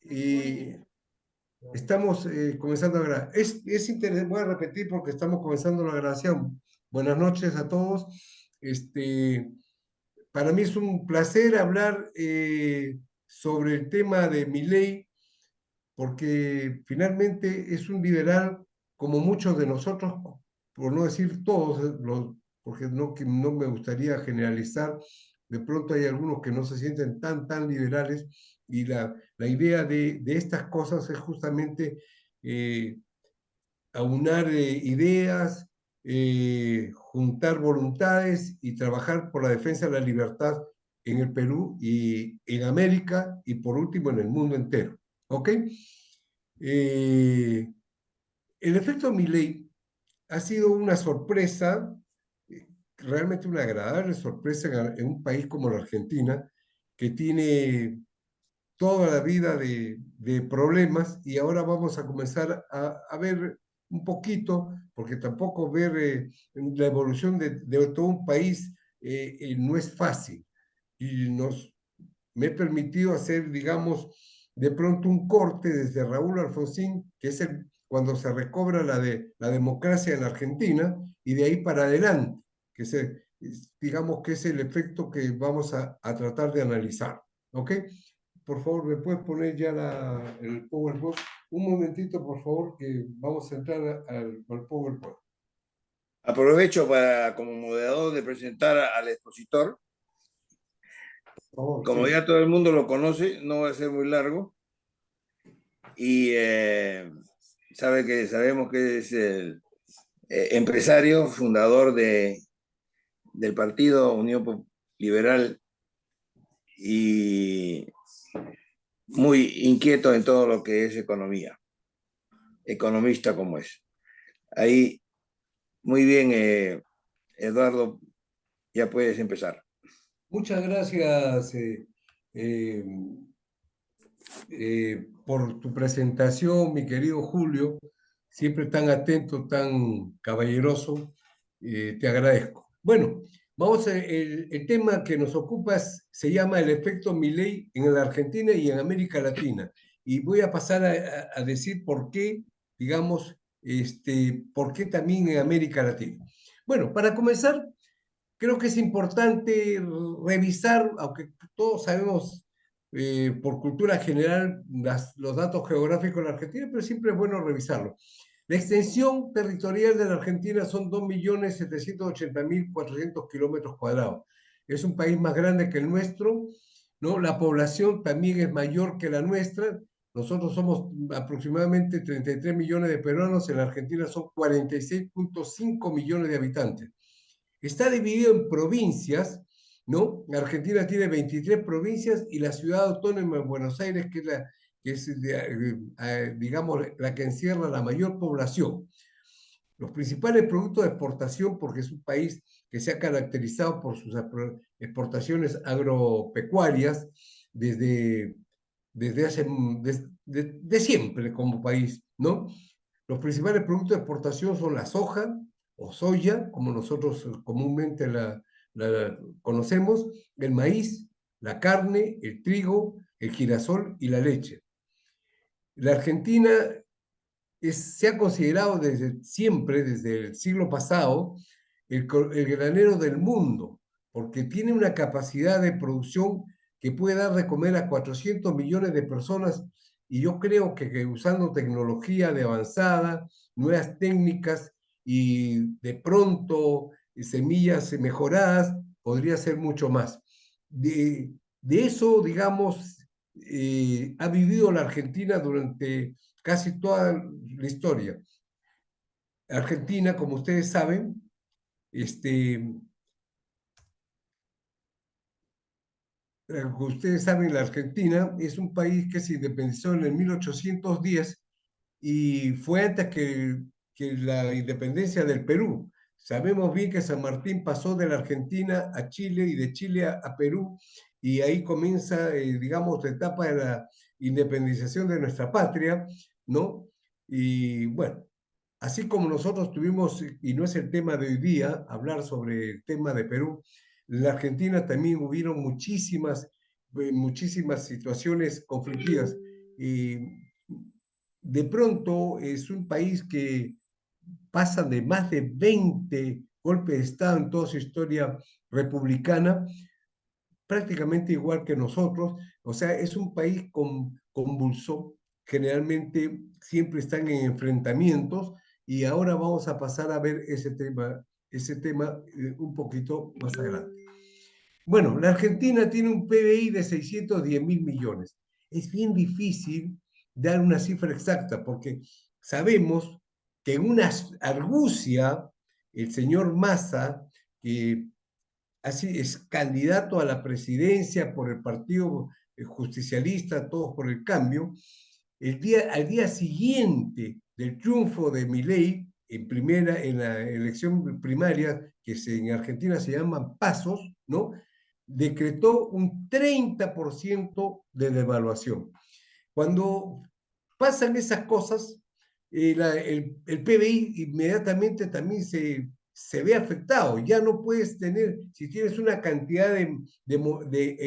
Y estamos comenzando ahora. Es interesante, voy a repetir porque estamos comenzando la grabación. Buenas noches a todos. Para mí es un placer hablar sobre el tema de Milei, porque finalmente es un liberal como muchos de nosotros, por no decir todos, porque no, que no me gustaría generalizar, de pronto hay algunos que no se sienten tan liberales y la idea de estas cosas es justamente eh, aunar ideas, juntar voluntades y trabajar por la defensa de la libertad en el Perú y en América y por último en el mundo entero. ¿Ok? Eh, el efecto Milei ha sido una sorpresa, realmente una agradable sorpresa en un país como la Argentina, que tiene toda la vida de problemas y ahora vamos a comenzar a ver un poquito, porque tampoco ver la evolución de todo un país no es fácil. Y me he permitido hacer, digamos, de pronto un corte desde Raúl Alfonsín, que es cuando se recobra la democracia en la Argentina, y de ahí para adelante, digamos que es el efecto que vamos a tratar de analizar. ¿Ok? Por favor, ¿me puedes poner ya el PowerPoint? Un momentito, por favor, que vamos a entrar al PowerPoint. Aprovecho para, como moderador, de presentar al expositor. Por favor, Como sí. ya todo el mundo lo conoce, no va a ser muy largo. Y sabemos que es el empresario, fundador del Partido Unión Liberal y muy inquieto en todo lo que es economía, economista como es. Ahí, muy bien, Eduardo, ya puedes empezar. Muchas gracias eh, por tu presentación, mi querido Julio, siempre tan atento, tan caballeroso, te agradezco. Bueno, el tema que nos ocupa se llama el efecto Milei en la Argentina y en América Latina. Y voy a pasar a decir por qué, digamos, por qué también en América Latina. Bueno, para comenzar, creo que es importante revisar, aunque todos sabemos por cultura general los datos geográficos de la Argentina, pero siempre es bueno revisarlo. La extensión territorial de la Argentina son 2.780.400 kilómetros cuadrados. Es un país más grande que el nuestro, ¿no? La población también es mayor que la nuestra. Nosotros somos aproximadamente 33 millones de peruanos, en la Argentina son 46.5 millones de habitantes. Está dividido en provincias, ¿no? Argentina tiene 23 provincias y la ciudad autónoma de Buenos Aires, que es digamos, la que encierra la mayor población. Los principales productos de exportación, porque es un país que se ha caracterizado por sus exportaciones agropecuarias desde, desde hace, de siempre como país, ¿no? Los principales productos de exportación son la soja o soya, como nosotros comúnmente la conocemos, el maíz, la carne, el trigo, el girasol y la leche. La Argentina se ha considerado desde siempre, desde el siglo pasado, el granero del mundo, porque tiene una capacidad de producción que puede dar de comer a 400 millones de personas y yo creo que usando tecnología de avanzada, nuevas técnicas y de pronto semillas mejoradas, podría ser mucho más. De eso, digamos, ha vivido la Argentina durante casi toda la historia. Argentina, como ustedes saben, la Argentina es un país que se independizó en el 1810 y fue antes que la independencia del Perú. Sabemos bien que San Martín pasó de la Argentina a Chile y de Chile a Perú y ahí comienza, digamos, la etapa de la independización de nuestra patria, ¿no? Y bueno, así como nosotros tuvimos, y no es el tema de hoy día, hablar sobre el tema de Perú, en la Argentina también hubieron muchísimas situaciones conflictivas. de pronto es un país que pasa de más de 20 golpes de Estado en toda su historia republicana, prácticamente igual que nosotros. O sea, es un país convulso, generalmente siempre están en enfrentamientos, y ahora vamos a pasar a ver ese tema un poquito más adelante. Bueno, la Argentina tiene un PBI de 610.000 millones. Es bien difícil dar una cifra exacta porque sabemos que en una argucia, el señor Massa, que así es candidato a la presidencia por el Partido Justicialista, Todos por el Cambio, al día siguiente del triunfo de Milei en la elección primaria, que en Argentina se llaman pasos, ¿no? Decretó un 30% de devaluación. Cuando pasan esas cosas, el PBI inmediatamente también se ve afectado. Ya no puedes tener, si tienes una cantidad en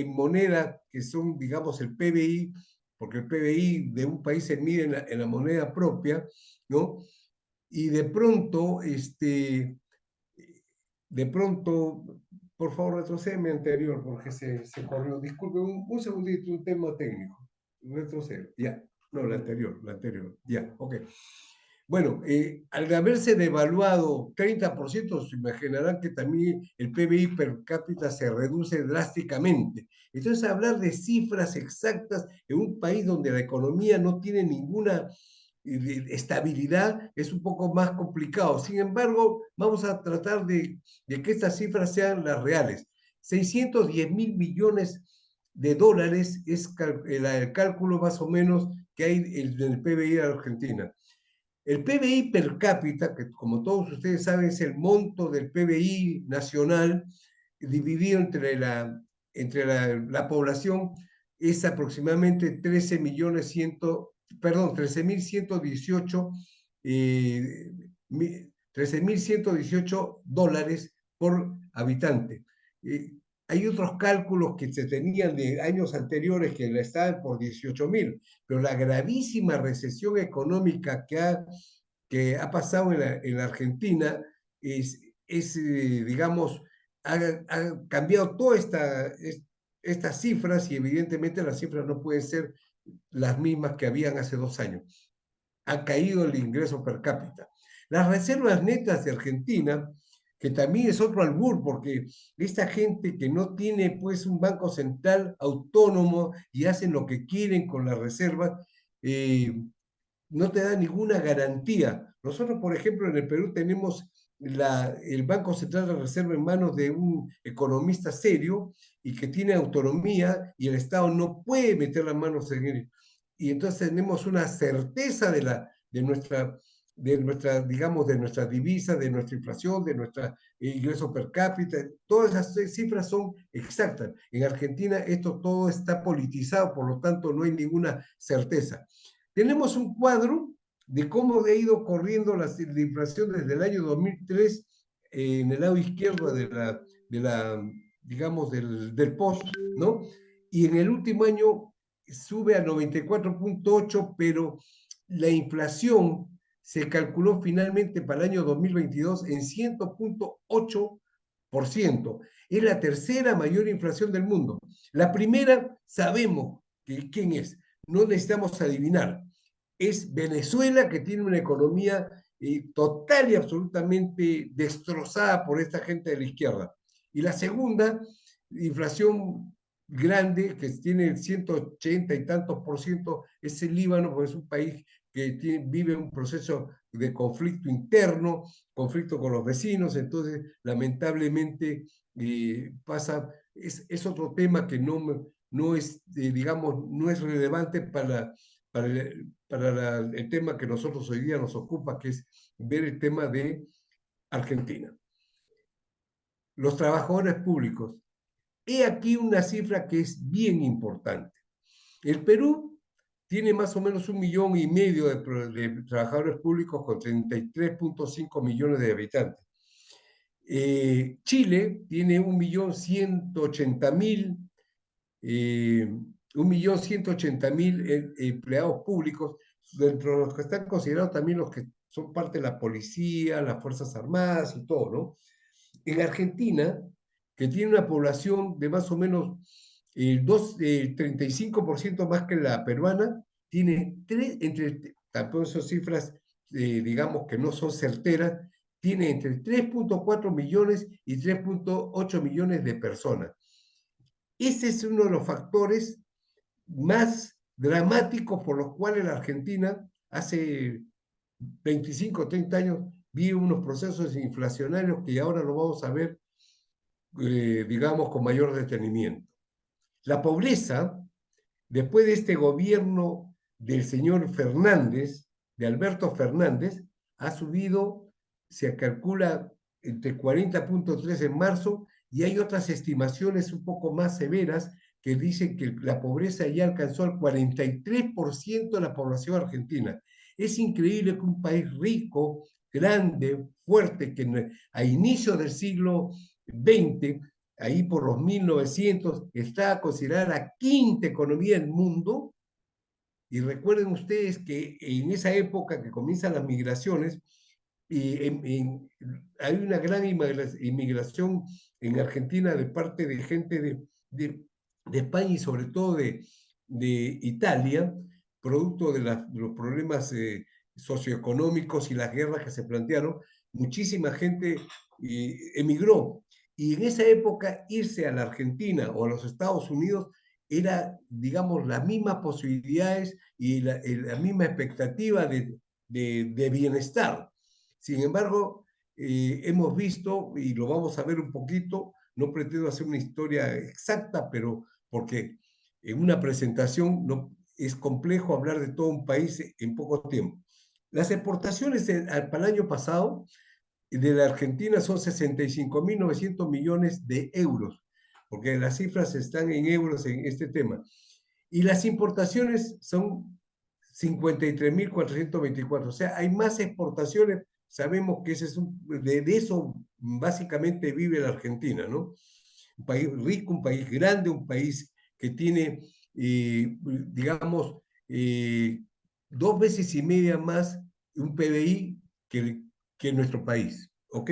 moneda que son, digamos, el PBI, porque el PBI de un país se mide en la moneda propia, ¿no? Y de pronto, por favor, retrocédeme anterior, porque se corrió. Disculpe, un segundito, un tema técnico. Retroceder, ya. No, la anterior, ya, ok. Bueno, al haberse devaluado 30%, se imaginarán que también el PBI per cápita se reduce drásticamente. Entonces, hablar de cifras exactas en un país donde la economía no tiene ninguna estabilidad es un poco más complicado. Sin embargo, vamos a tratar de que estas cifras sean las reales. 610.000 millones de dólares es el cálculo más o menos que hay en el PBI de Argentina. El PBI per cápita, que como todos ustedes saben es el monto del PBI nacional dividido entre la población, es aproximadamente 13.118 dólares por habitante. Hay otros cálculos que se tenían de años anteriores que estaban por 18.000, pero la gravísima recesión económica que ha pasado en la Argentina digamos, ha cambiado todas estas cifras, y evidentemente las cifras no pueden ser las mismas que habían hace 2 años. Ha caído el ingreso per cápita. Las reservas netas de Argentina, que también es otro albur, porque esta gente que no tiene pues un banco central autónomo y hacen lo que quieren con las reservas, eh, no te da ninguna garantía. Nosotros, por ejemplo, en el Perú tenemos el Banco Central de Reserva en manos de un economista serio y que tiene autonomía, y el Estado no puede meter las manos en él. Y entonces tenemos una certeza digamos, de nuestra divisa, de nuestra inflación, de nuestro ingreso per cápita. Todas esas cifras son exactas. En Argentina esto todo está politizado, por lo tanto no hay ninguna certeza. Tenemos un cuadro de cómo ha ido corriendo la inflación desde el año 2003 en el lado izquierdo digamos, del post, ¿no? Y en el último año sube a 94.8, pero la inflación se calculó finalmente para el año 2022 en 100.8%. Es la tercera mayor inflación del mundo. La primera, sabemos quién es, no necesitamos adivinar. Es Venezuela, que tiene una economía total y absolutamente destrozada por esta gente de la izquierda. Y la segunda, inflación grande, que tiene el 180 y tantos por ciento, es el Líbano, porque es un país que vive un proceso de conflicto interno, conflicto con los vecinos. Entonces lamentablemente es otro tema que no es, digamos, no es relevante para el tema que nosotros hoy día nos ocupa, que es ver el tema de Argentina. Los trabajadores públicos. He aquí una cifra que es bien importante. El Perú tiene más o menos 1,5 millones de trabajadores públicos con 33.5 millones de habitantes. Chile tiene 1,180,000. 1.180.000 empleados públicos, dentro de los que están considerados también los que son parte de la policía, las Fuerzas Armadas y todo, ¿no? En Argentina, que tiene una población de más o menos 35% más que la peruana, tiene tampoco son cifras, digamos, que no son certeras, tiene entre 3.4 millones y 3.8 millones de personas. Ese es uno de los factores más dramáticos por los cuales la Argentina hace 25 o 30 años vive unos procesos inflacionarios que ahora lo vamos a ver, digamos, con mayor detenimiento. La pobreza, después de este gobierno del señor Fernández, de Alberto Fernández, ha subido, se calcula entre 40.3 en marzo, y hay otras estimaciones un poco más severas que dicen que la pobreza ya alcanzó al 43% de la población argentina. Es increíble que un país rico, grande, fuerte, que a inicios del siglo XX, ahí por los 1900, está considerada la quinta economía del mundo. Y recuerden ustedes que en esa época que comienzan las migraciones, hay una gran inmigración en Argentina de parte de gente de España y sobre todo de Italia, producto de los problemas socioeconómicos y las guerras que se plantearon. Muchísima gente emigró. Y en esa época irse a la Argentina o a los Estados Unidos era, digamos, las mismas posibilidades y la misma expectativa de bienestar. Sin embargo, hemos visto, y lo vamos a ver un poquito, no pretendo hacer una historia exacta, pero porque en una presentación no, es complejo hablar de todo un país en poco tiempo. Las exportaciones para el año pasado de la Argentina son 65.900 millones de euros, porque las cifras están en euros en este tema. Y las importaciones son 53.424. O sea, hay más exportaciones. Sabemos que de eso básicamente vive la Argentina, ¿no? Un país rico, un país grande, un país que tiene, digamos, 2 veces y media más un PBI que nuestro país, ¿ok?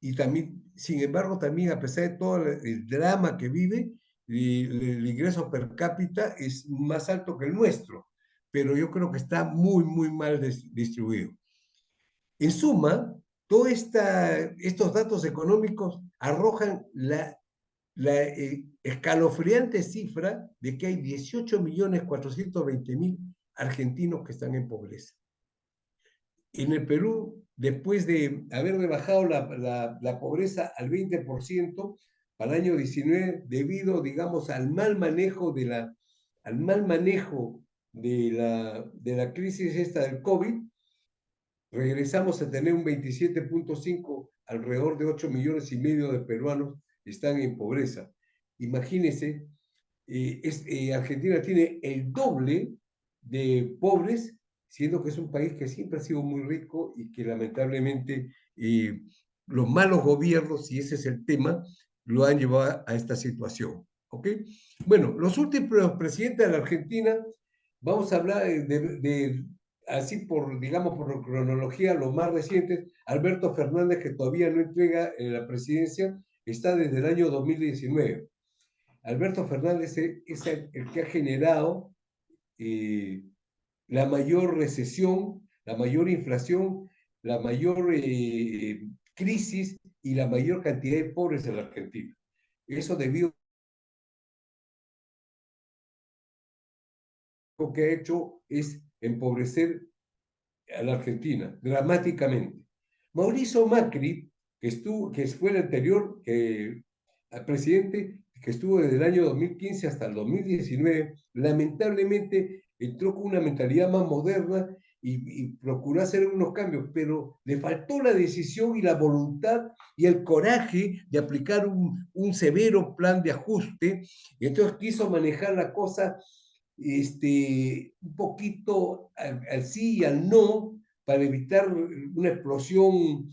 Y también, sin embargo, también a pesar de todo el drama que vive, el ingreso per cápita es más alto que el nuestro, pero yo creo que está muy, muy mal distribuido. En suma, todos estos datos económicos arrojan la escalofriante cifra de que hay 18.420.000 argentinos que están en pobreza. En el Perú, después de haber rebajado la pobreza al 20% para el año 19, debido, digamos, al mal manejo de la crisis esta del COVID, regresamos a tener un 27.5, alrededor de 8,5 millones de peruanos están en pobreza. Imagínense, Argentina tiene el doble de pobres, siendo que es un país que siempre ha sido muy rico y que lamentablemente los malos gobiernos, y ese es el tema, lo han llevado a esta situación. ¿Ok? Bueno, los últimos presidentes de la Argentina, vamos a hablar así por, digamos, por cronología, los más recientes. Alberto Fernández, que todavía no entrega la presidencia, está desde el año 2019. Alberto Fernández es el que ha generado la mayor recesión, la mayor inflación, la mayor crisis y la mayor cantidad de pobres en la Argentina. Eso debido a lo que ha hecho es empobrecer a la Argentina dramáticamente. Mauricio Macri, que fue el anterior presidente, que estuvo desde el año 2015 hasta el 2019, lamentablemente entró con una mentalidad más moderna y procuró hacer unos cambios, pero le faltó la decisión y la voluntad y el coraje de aplicar un severo plan de ajuste, y entonces quiso manejar la cosa un poquito al sí y al no, para evitar una explosión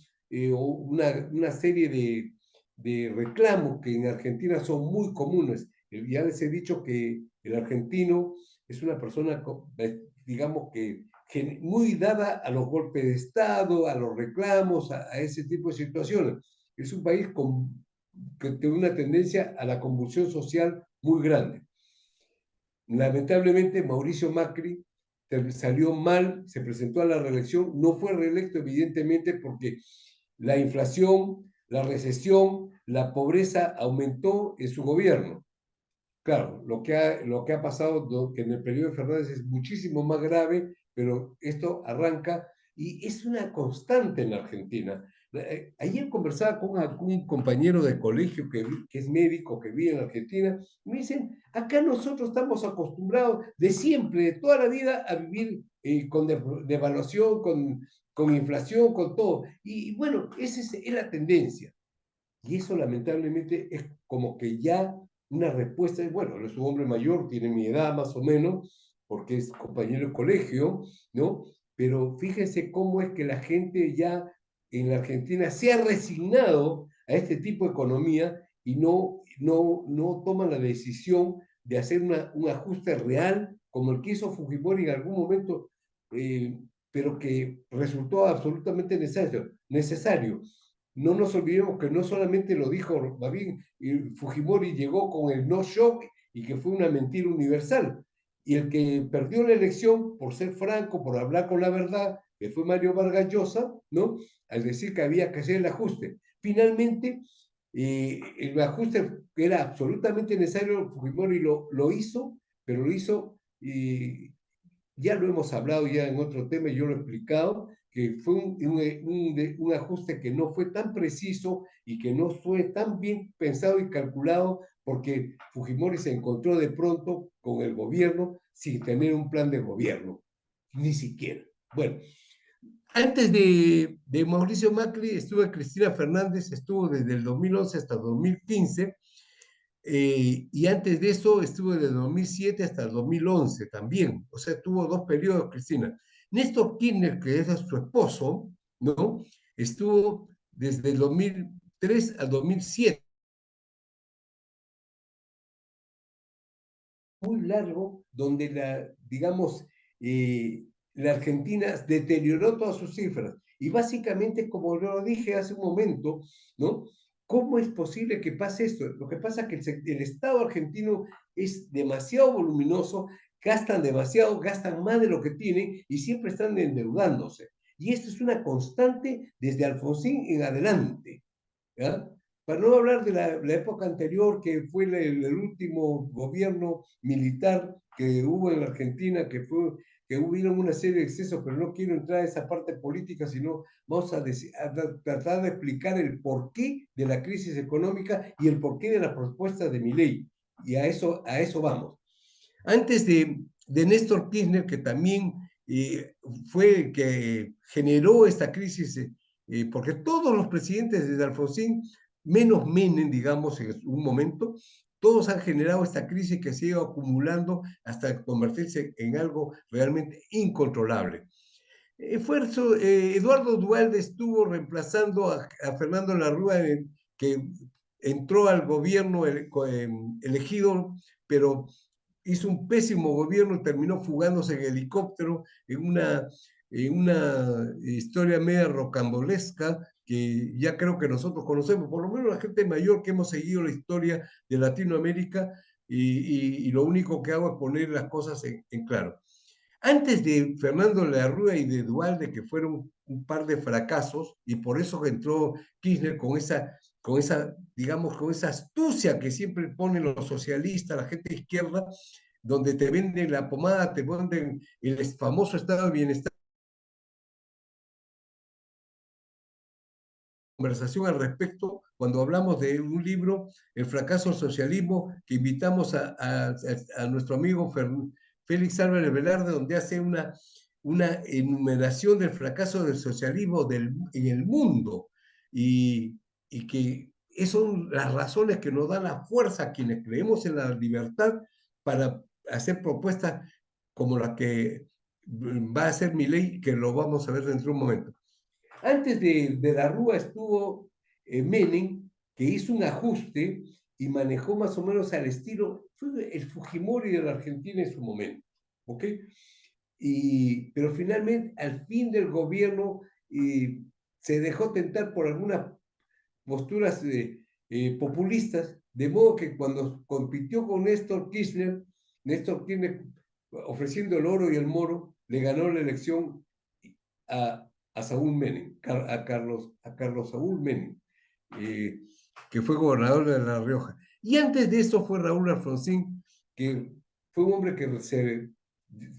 o una serie de reclamos que en Argentina son muy comunes. Ya les he dicho que El argentino es una persona, digamos que muy dada a los golpes de Estado, a los reclamos, a ese tipo de situaciones. Es un país que tiene una tendencia a la convulsión social muy grande. Lamentablemente, Mauricio Macri salió mal, se presentó a la reelección, no fue reelecto evidentemente porque la inflación, la recesión, la pobreza aumentó en su gobierno. Claro, lo que ha pasado que en el periodo de Fernández es muchísimo más grave, pero esto arranca y es una constante en la Argentina. Ayer conversaba con un compañero de colegio que es médico, que vive en Argentina, y me dicen, acá nosotros estamos acostumbrados de siempre, de toda la vida, a vivir con devaluación, con inflación, con todo. Y bueno, esa es la tendencia. Y eso lamentablemente es como que ya una respuesta, bueno, es un hombre mayor, tiene mi edad más o menos, porque es compañero de colegio, ¿no? Pero fíjense cómo es que la gente ya en la Argentina se ha resignado a este tipo de economía y no toman la decisión de hacer un ajuste real como el que hizo Fujimori en algún momento, pero que resultó absolutamente necesario. No nos olvidemos que no solamente lo dijo Babín, Fujimori llegó con el no shock y que fue una mentira universal. Y el que perdió la elección por ser franco, por hablar con la verdad, que fue Mario Vargas Llosa, ¿no? Al decir que había que hacer el ajuste. Finalmente, el ajuste que era absolutamente necesario, Fujimori lo hizo, pero lo hizo ya lo hemos hablado ya en otro tema, yo lo he explicado, que fue un ajuste que no fue tan preciso y que no fue tan bien pensado y calculado porque Fujimori se encontró de pronto con el gobierno sin tener un plan de gobierno, ni siquiera. Bueno, antes de Mauricio Macri estuvo Cristina Fernández, estuvo desde el 2011 hasta el 2015, y antes de eso estuvo desde el 2007 hasta el 2011 también. O sea, tuvo dos periodos, Cristina. Néstor Kirchner, que es su esposo, ¿no? Estuvo desde el 2003 al 2007. Muy largo, donde digamos, la Argentina deterioró todas sus cifras. Y básicamente, como lo dije hace un momento, ¿no? ¿Cómo es posible que pase esto? Lo que pasa es que el Estado argentino es demasiado voluminoso, gastan demasiado, gastan más de lo que tienen y siempre están endeudándose. Y esto es una constante desde Alfonsín en adelante. ¿Ya? Para no hablar de la época anterior, que fue el último gobierno militar que hubo en la Argentina, que hubieron una serie de excesos, pero no quiero entrar a esa parte política, sino vamos a tratar de explicar el porqué de la crisis económica y el porqué de la propuesta de Milei. Y a eso vamos. Antes de Néstor Kirchner, que también fue el que generó esta crisis, porque todos los presidentes desde Alfonsín, menos Menem, digamos, en un momento, todos han generado esta crisis que se ha ido acumulando hasta convertirse en algo realmente incontrolable. Eduardo Duhalde estuvo reemplazando a Fernando Larrúa, que entró al gobierno elegido, pero hizo un pésimo gobierno y terminó fugándose en helicóptero en una historia media rocambolesca que ya creo que nosotros conocemos, por lo menos la gente mayor que hemos seguido la historia de Latinoamérica, y lo único que hago es poner las cosas en claro. Antes de Fernando Larrúa y de Duhalde, que fueron un par de fracasos, y por eso entró Kirchner digamos, con esa astucia que siempre ponen los socialistas, la gente de izquierda, donde te venden la pomada, te venden el famoso estado de bienestar. Conversación al respecto cuando hablamos de un libro, El fracaso del socialismo, que invitamos a nuestro amigo Félix Álvarez Velarde, donde hace una enumeración del fracaso del socialismo en el mundo, y que esas son las razones que nos dan la fuerza a quienes creemos en la libertad para hacer propuestas como la que va a hacer Milei, que lo vamos a ver dentro de un momento. Antes de la Rúa estuvo Menem, que hizo un ajuste y manejó más o menos al estilo, fue el Fujimori de la Argentina en su momento, ¿ok? Pero finalmente, al fin del gobierno, se dejó tentar por algunas posturas populistas, de modo que cuando compitió con Néstor Kirchner, ofreciendo el oro y el moro, le ganó la elección a Saúl Menem, a Carlos Saúl Menem, eh, que fue gobernador de La Rioja. Y antes de eso fue Raúl Alfonsín, que fue un hombre que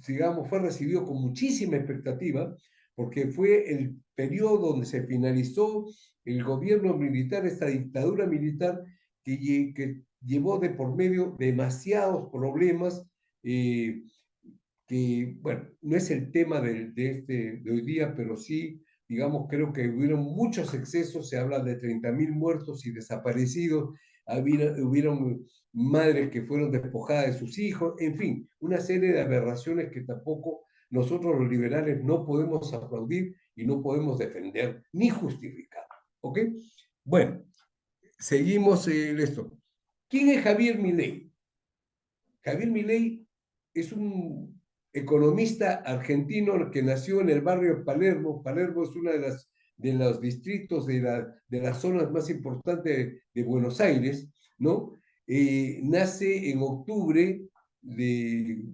digamos, fue recibido con muchísima expectativa, porque fue el periodo donde se finalizó el gobierno militar, esta dictadura militar que llevó de por medio demasiados problemas, que, bueno, no es el tema de hoy día, pero sí, digamos, creo que hubieron muchos excesos, se habla de 30.000 muertos y desaparecidos, hubieron madres que fueron despojadas de sus hijos, en fin, una serie de aberraciones que tampoco nosotros los liberales no podemos aplaudir y no podemos defender ni justificar, ¿ok? Bueno, seguimos esto. ¿Quién es Javier Milei? Javier Milei es un economista argentino que nació en el barrio de Palermo. Palermo es uno de los distritos de las zonas más importantes de Buenos Aires, ¿no? Nace en octubre el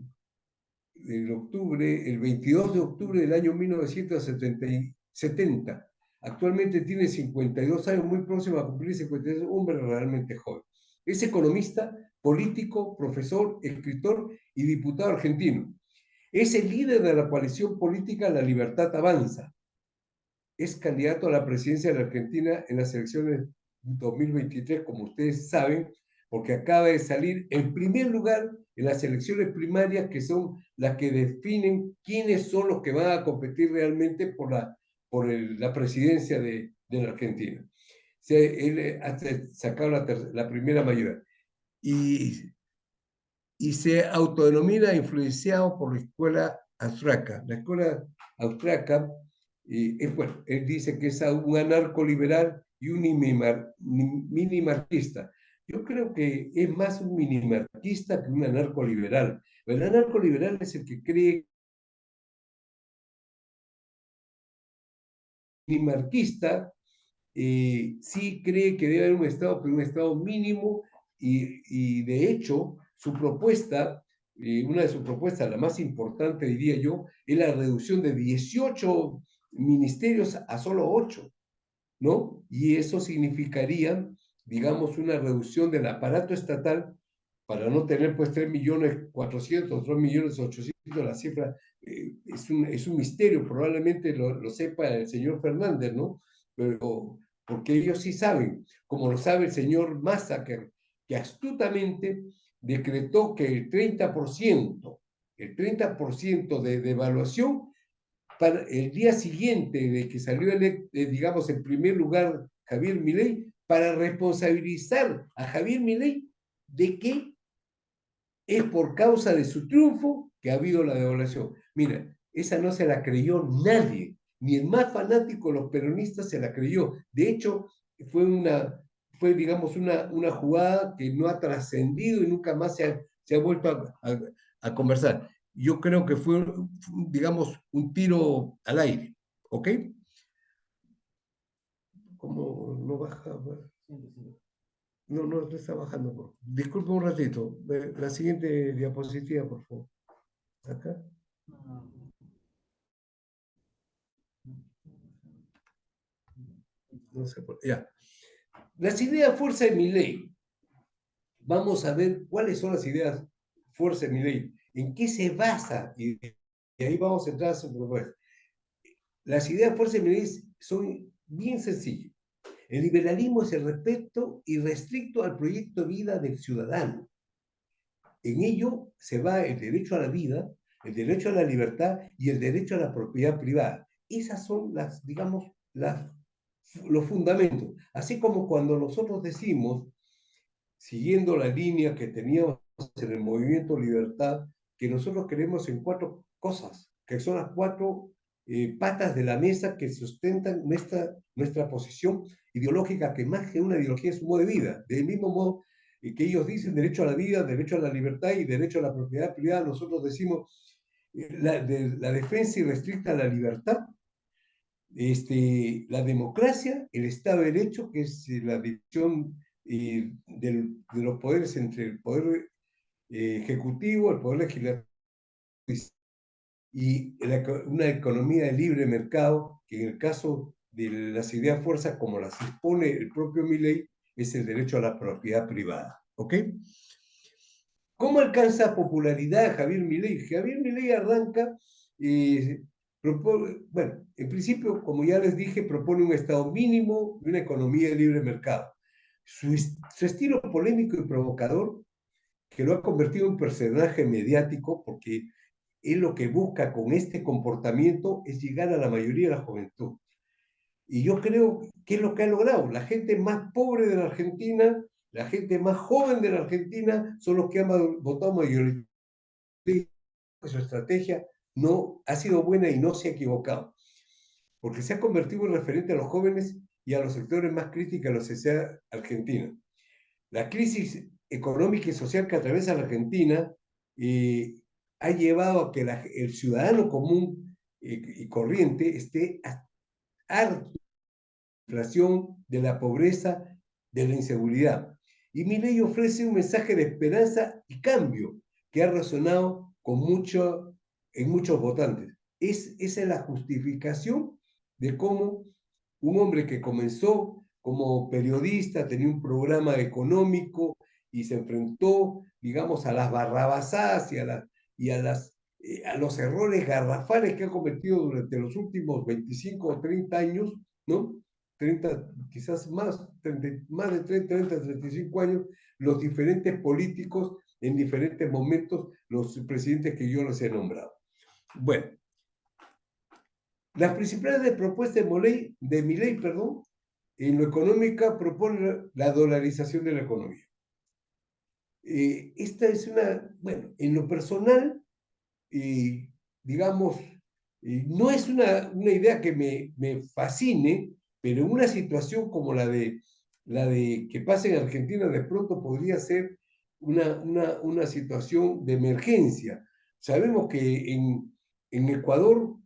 22 de octubre del año 1970. Actualmente tiene 52 años, muy próximo a cumplir 52, un hombre realmente joven. Es economista, político, profesor, escritor y diputado argentino. Es el líder de la coalición política La Libertad Avanza. Es candidato a la presidencia de la Argentina en las elecciones 2023, como ustedes saben, porque acaba de salir en primer lugar en las elecciones primarias, que son las que definen quiénes son los que van a competir realmente por la presidencia de la Argentina. Él ha sacado la primera mayoría y se autodenomina influenciado por la escuela austriaca. La escuela austriaca, bueno, él dice que es un anarcoliberal y un minimarquista. Yo creo que es más un minimarquista que un anarcoliberal. El anarcoliberal es el que cree minimarquista, sí cree que debe haber un Estado, pero un Estado mínimo, y de hecho, su propuesta, una de sus propuestas, la más importante, diría yo, es la reducción de 18 ministerios a solo 8, ¿no? Y eso significaría, digamos, una reducción del aparato estatal para no tener pues 3.400.000, 3.800.000, la cifra es un misterio, probablemente lo sepa el señor Fernández, ¿no? Pero porque ellos sí saben, como lo sabe el señor Massa, que astutamente decretó que el 30% de devaluación para el día siguiente de que salió digamos, en primer lugar Javier Milei, para responsabilizar a Javier Milei de que es por causa de su triunfo que ha habido la devaluación. Mira, esa no se la creyó nadie, ni el más fanático de los peronistas se la creyó. De hecho, fue digamos, una jugada que no ha trascendido y nunca más se ha vuelto a conversar. Yo creo que fue, digamos, un tiro al aire, ¿ok? ¿Cómo no baja? No, no está bajando. Disculpe un ratito. La siguiente diapositiva, por favor. Acá. No sé por... Ya. Las ideas fuerza de Milei. Vamos a ver cuáles son las ideas fuerza de Milei. ¿En qué se basa? Y ahí vamos a entrar a su propuesta. Las ideas fuerza de Milei son bien sencillas. El liberalismo es el respeto irrestricto al proyecto de vida del ciudadano. En ello se va el derecho a la vida, el derecho a la libertad y el derecho a la propiedad privada. Esas son digamos, los fundamentos. Así como cuando nosotros decimos, siguiendo la línea que teníamos en el movimiento Libertad, que nosotros creemos en 4 cosas, que son las 4 patas de la mesa que sustentan nuestra posición ideológica, que más que una ideología es un modo de vida. Del mismo modo, que ellos dicen derecho a la vida, derecho a la libertad y derecho a la propiedad privada. Nosotros decimos la defensa irrestricta a la libertad, la democracia, el Estado de Derecho, que es la división de los poderes entre el poder ejecutivo, el poder legislativo y una economía de libre mercado, que en el caso de las ideas fuerzas, como las expone el propio Milei, es el derecho a la propiedad privada. ¿Ok? ¿Cómo alcanza popularidad Javier Milei? Javier Milei arranca, bueno, en principio, como ya les dije, propone un Estado mínimo y una economía de libre mercado. Su estilo polémico y provocador, que lo ha convertido en un personaje mediático, porque él lo que busca con este comportamiento es llegar a la mayoría de la juventud. Y yo creo que es lo que ha logrado. La gente más pobre de la Argentina, la gente más joven de la Argentina, son los que han votado mayoritariamente. Su estrategia no ha sido buena y no se ha equivocado, porque se ha convertido en referente a los jóvenes y a los sectores más críticos de la sociedad argentina. La crisis económica y social que atraviesa la Argentina ha llevado a que el ciudadano común y corriente esté harto de la inflación, de la pobreza, de la inseguridad. Y Milei ofrece un mensaje de esperanza y cambio que ha resonado en muchos votantes. Esa es la justificación de cómo un hombre que comenzó como periodista, tenía un programa económico y se enfrentó, digamos, a las barrabasadas a los errores garrafales que ha cometido durante los últimos 25 o 30 años, ¿no? 30, quizás más, 30, más de 30, 35 años, los diferentes políticos en diferentes momentos, los presidentes que yo les he nombrado. Bueno, las principales propuestas de Milei, en lo económica propone la dolarización de la economía. Esta es bueno, en lo personal, digamos, no es una idea que me fascine, pero en una situación como la de que pasa en Argentina, de pronto podría ser una situación de emergencia. Sabemos que en Ecuador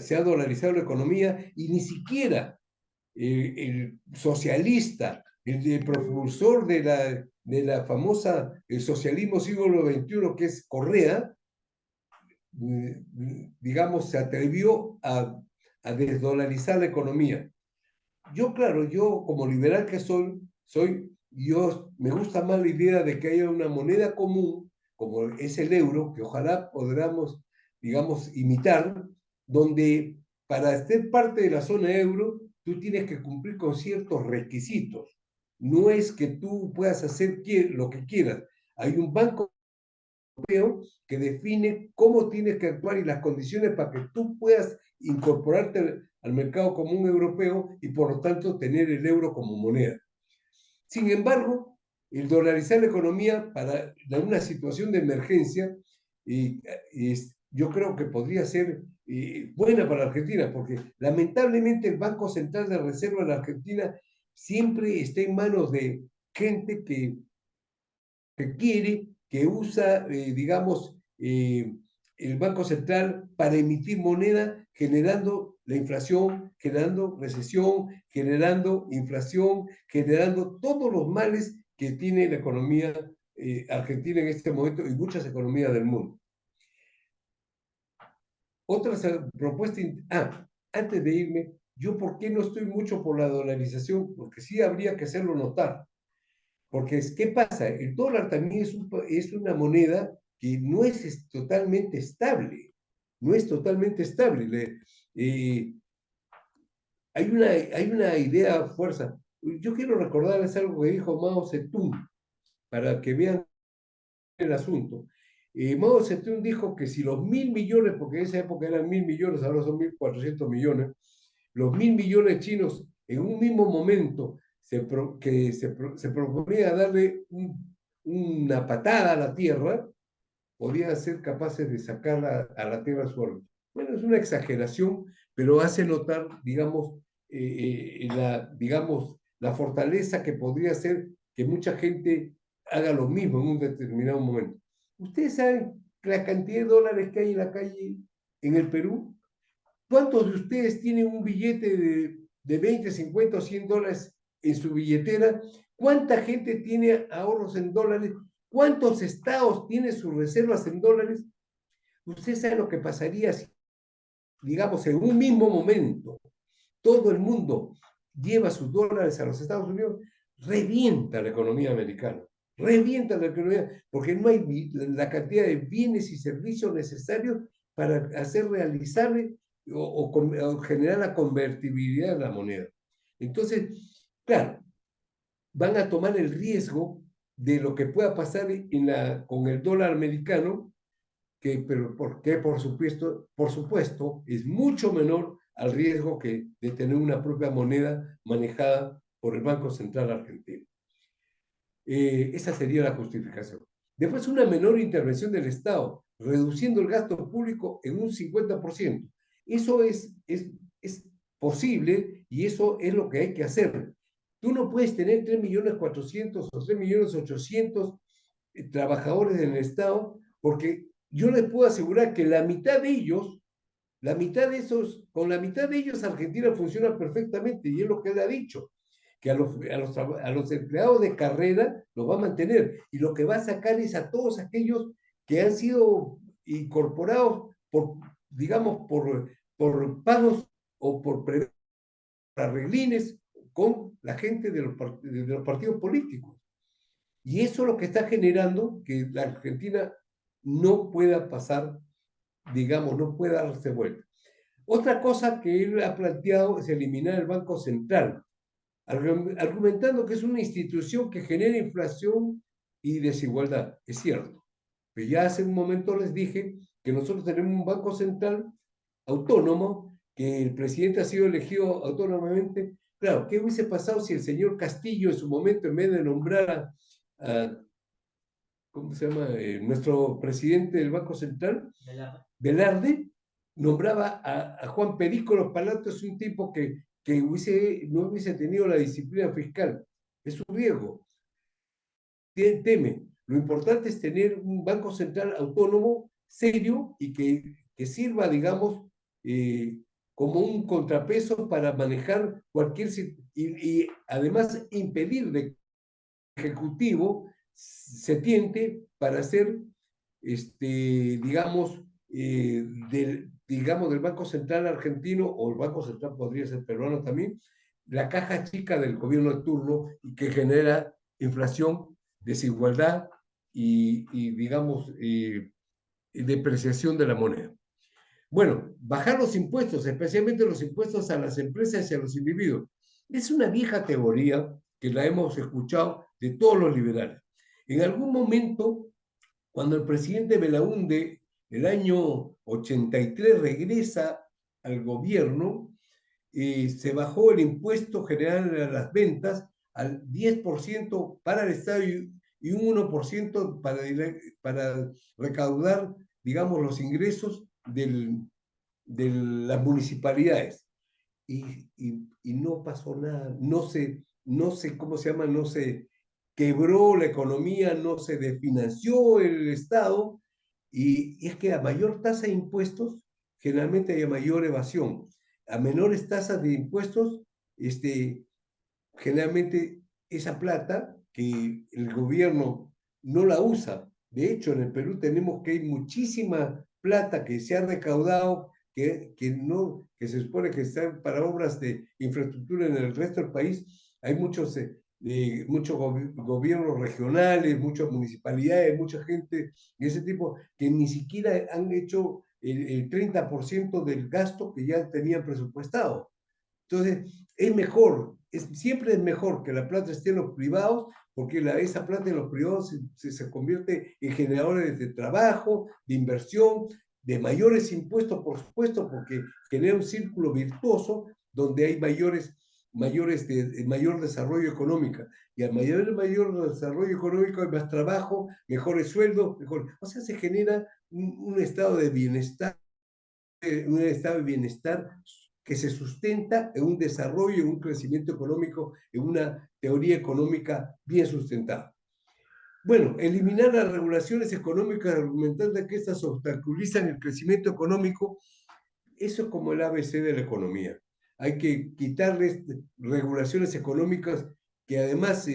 se ha dolarizado la economía y ni siquiera el socialista, el propulsor de la famosa el socialismo siglo XXI, que es Correa, digamos, se atrevió a desdolarizar la economía. Yo, claro, yo como liberal que yo me gusta más la idea de que haya una moneda común, como es el euro, que ojalá podamos, digamos, imitar, donde para ser parte de la zona euro, tú tienes que cumplir con ciertos requisitos. No es que tú puedas hacer lo que quieras. Hay un banco europeo que define cómo tienes que actuar y las condiciones para que tú puedas incorporarte al mercado común europeo y por lo tanto tener el euro como moneda. Sin embargo, el dolarizar la economía para una situación de emergencia, yo creo que podría ser buena para la Argentina, porque lamentablemente el Banco Central de Reserva de la Argentina siempre está en manos de gente que quiere, que usa, digamos, el Banco Central para emitir moneda, generando la inflación, generando recesión, generando inflación, generando todos los males que tiene la economía argentina en este momento y muchas economías del mundo. Otras propuestas, antes de irme, yo por qué no estoy mucho por la dolarización, porque sí habría que hacerlo notar. Porque, ¿qué pasa? El dólar también es una moneda que no es totalmente estable. No es totalmente estable. Hay una idea fuerza. Yo quiero recordarles algo que dijo Mao Zedong, para que vean el asunto. Mao Zedong dijo que si los 1.000 millones, porque en esa época eran 1.000 millones, ahora son 1.400 millones, los 1.000 millones chinos en un mismo momento se proponía darle una patada a la Tierra, podían ser capaces de sacarla a la Tierra su órbita. Bueno, es una exageración, pero hace notar, digamos, digamos, la fortaleza que podría ser que mucha gente haga lo mismo en un determinado momento. ¿Ustedes saben la cantidad de dólares que hay en la calle en el Perú? ¿Cuántos de ustedes tienen un billete de 20, 50 o 100 dólares en su billetera? ¿Cuánta gente tiene ahorros en dólares? ¿Cuántos estados tienen sus reservas en dólares? Usted sabe lo que pasaría si, digamos, en un mismo momento, todo el mundo lleva sus dólares a los Estados Unidos, revienta la economía americana, revienta la economía, porque no hay la cantidad de bienes y servicios necesarios para hacer realizable o generar la convertibilidad de la moneda. Entonces, claro, van a tomar el riesgo de lo que pueda pasar con el dólar americano, pero porque por supuesto es mucho menor al riesgo que de tener una propia moneda manejada por el Banco Central Argentino. Esa sería la justificación. Después, una menor intervención del Estado, reduciendo el gasto público en un 50%. Eso es posible y eso es lo que hay que hacer. Tú no puedes tener 3.400.000 o 3.800.000 trabajadores en el Estado, porque yo les puedo asegurar que la mitad de ellos, con la mitad de ellos Argentina funciona perfectamente, y es lo que él ha dicho, que a los empleados de carrera los va a mantener, y lo que va a sacar es a todos aquellos que han sido incorporados digamos, por pagos o por arreglines con la gente de los partidos políticos. Y eso es lo que está generando que la Argentina no pueda pasar, digamos, no pueda darse vuelta. Otra cosa que él ha planteado es eliminar el Banco Central, argumentando que es una institución que genera inflación y desigualdad. Es cierto, pero ya hace un momento les dije que nosotros tenemos un Banco Central autónomo, que el presidente ha sido elegido autónomamente. Claro, ¿qué hubiese pasado si el señor Castillo en su momento, en vez de nombrar a ¿cómo se llama? Nuestro presidente del Banco Central, Velarde, nombraba a Juan Perico Palatos, un tipo que no hubiese tenido la disciplina fiscal? Es un riesgo. Teme. Lo importante es tener un Banco Central autónomo, serio, y que sirva, digamos, como un contrapeso para manejar cualquier... Y además impedir de ejecutivo se tiente para hacer, digamos, del Banco Central argentino, o el Banco Central podría ser peruano también, la caja chica del gobierno de turno, y que genera inflación, desigualdad y digamos, depreciación de la moneda. Bueno, bajar los impuestos, especialmente los impuestos a las empresas y a los individuos, es una vieja teoría que la hemos escuchado de todos los liberales. En algún momento, cuando el presidente Belaúnde, el año 83, regresa al gobierno, se bajó el impuesto general a las ventas al 10% para el Estado y un 1% para recaudar, digamos, los ingresos de las municipalidades. Y no pasó nada, no sé cómo se llama, no se quebró la economía, no se desfinanció el Estado, y es que a mayor tasa de impuestos, generalmente hay mayor evasión. A menores tasas de impuestos, generalmente esa plata que el gobierno no la usa. De hecho, en el Perú tenemos que hay muchísima plata que se ha recaudado, que se supone que están para obras de infraestructura en el resto del país. Hay muchos gobiernos regionales, muchas municipalidades, mucha gente de ese tipo que ni siquiera han hecho el 30% del gasto que ya tenían presupuestado. Entonces, siempre es mejor que la plata esté en los privados, porque esa plata en los privados se convierte en generadores de trabajo, de inversión, de mayores impuestos, por supuesto, porque genera un círculo virtuoso donde hay mayor desarrollo económico. Y al mayor desarrollo económico hay más trabajo, mejores sueldos, o sea, se genera un estado de bienestar, que se sustenta en un desarrollo, en un crecimiento económico, en una teoría económica bien sustentada. Bueno, eliminar las regulaciones económicas argumentando que estas obstaculizan el crecimiento económico, eso es como el ABC de la economía. Hay que quitarles regulaciones económicas que además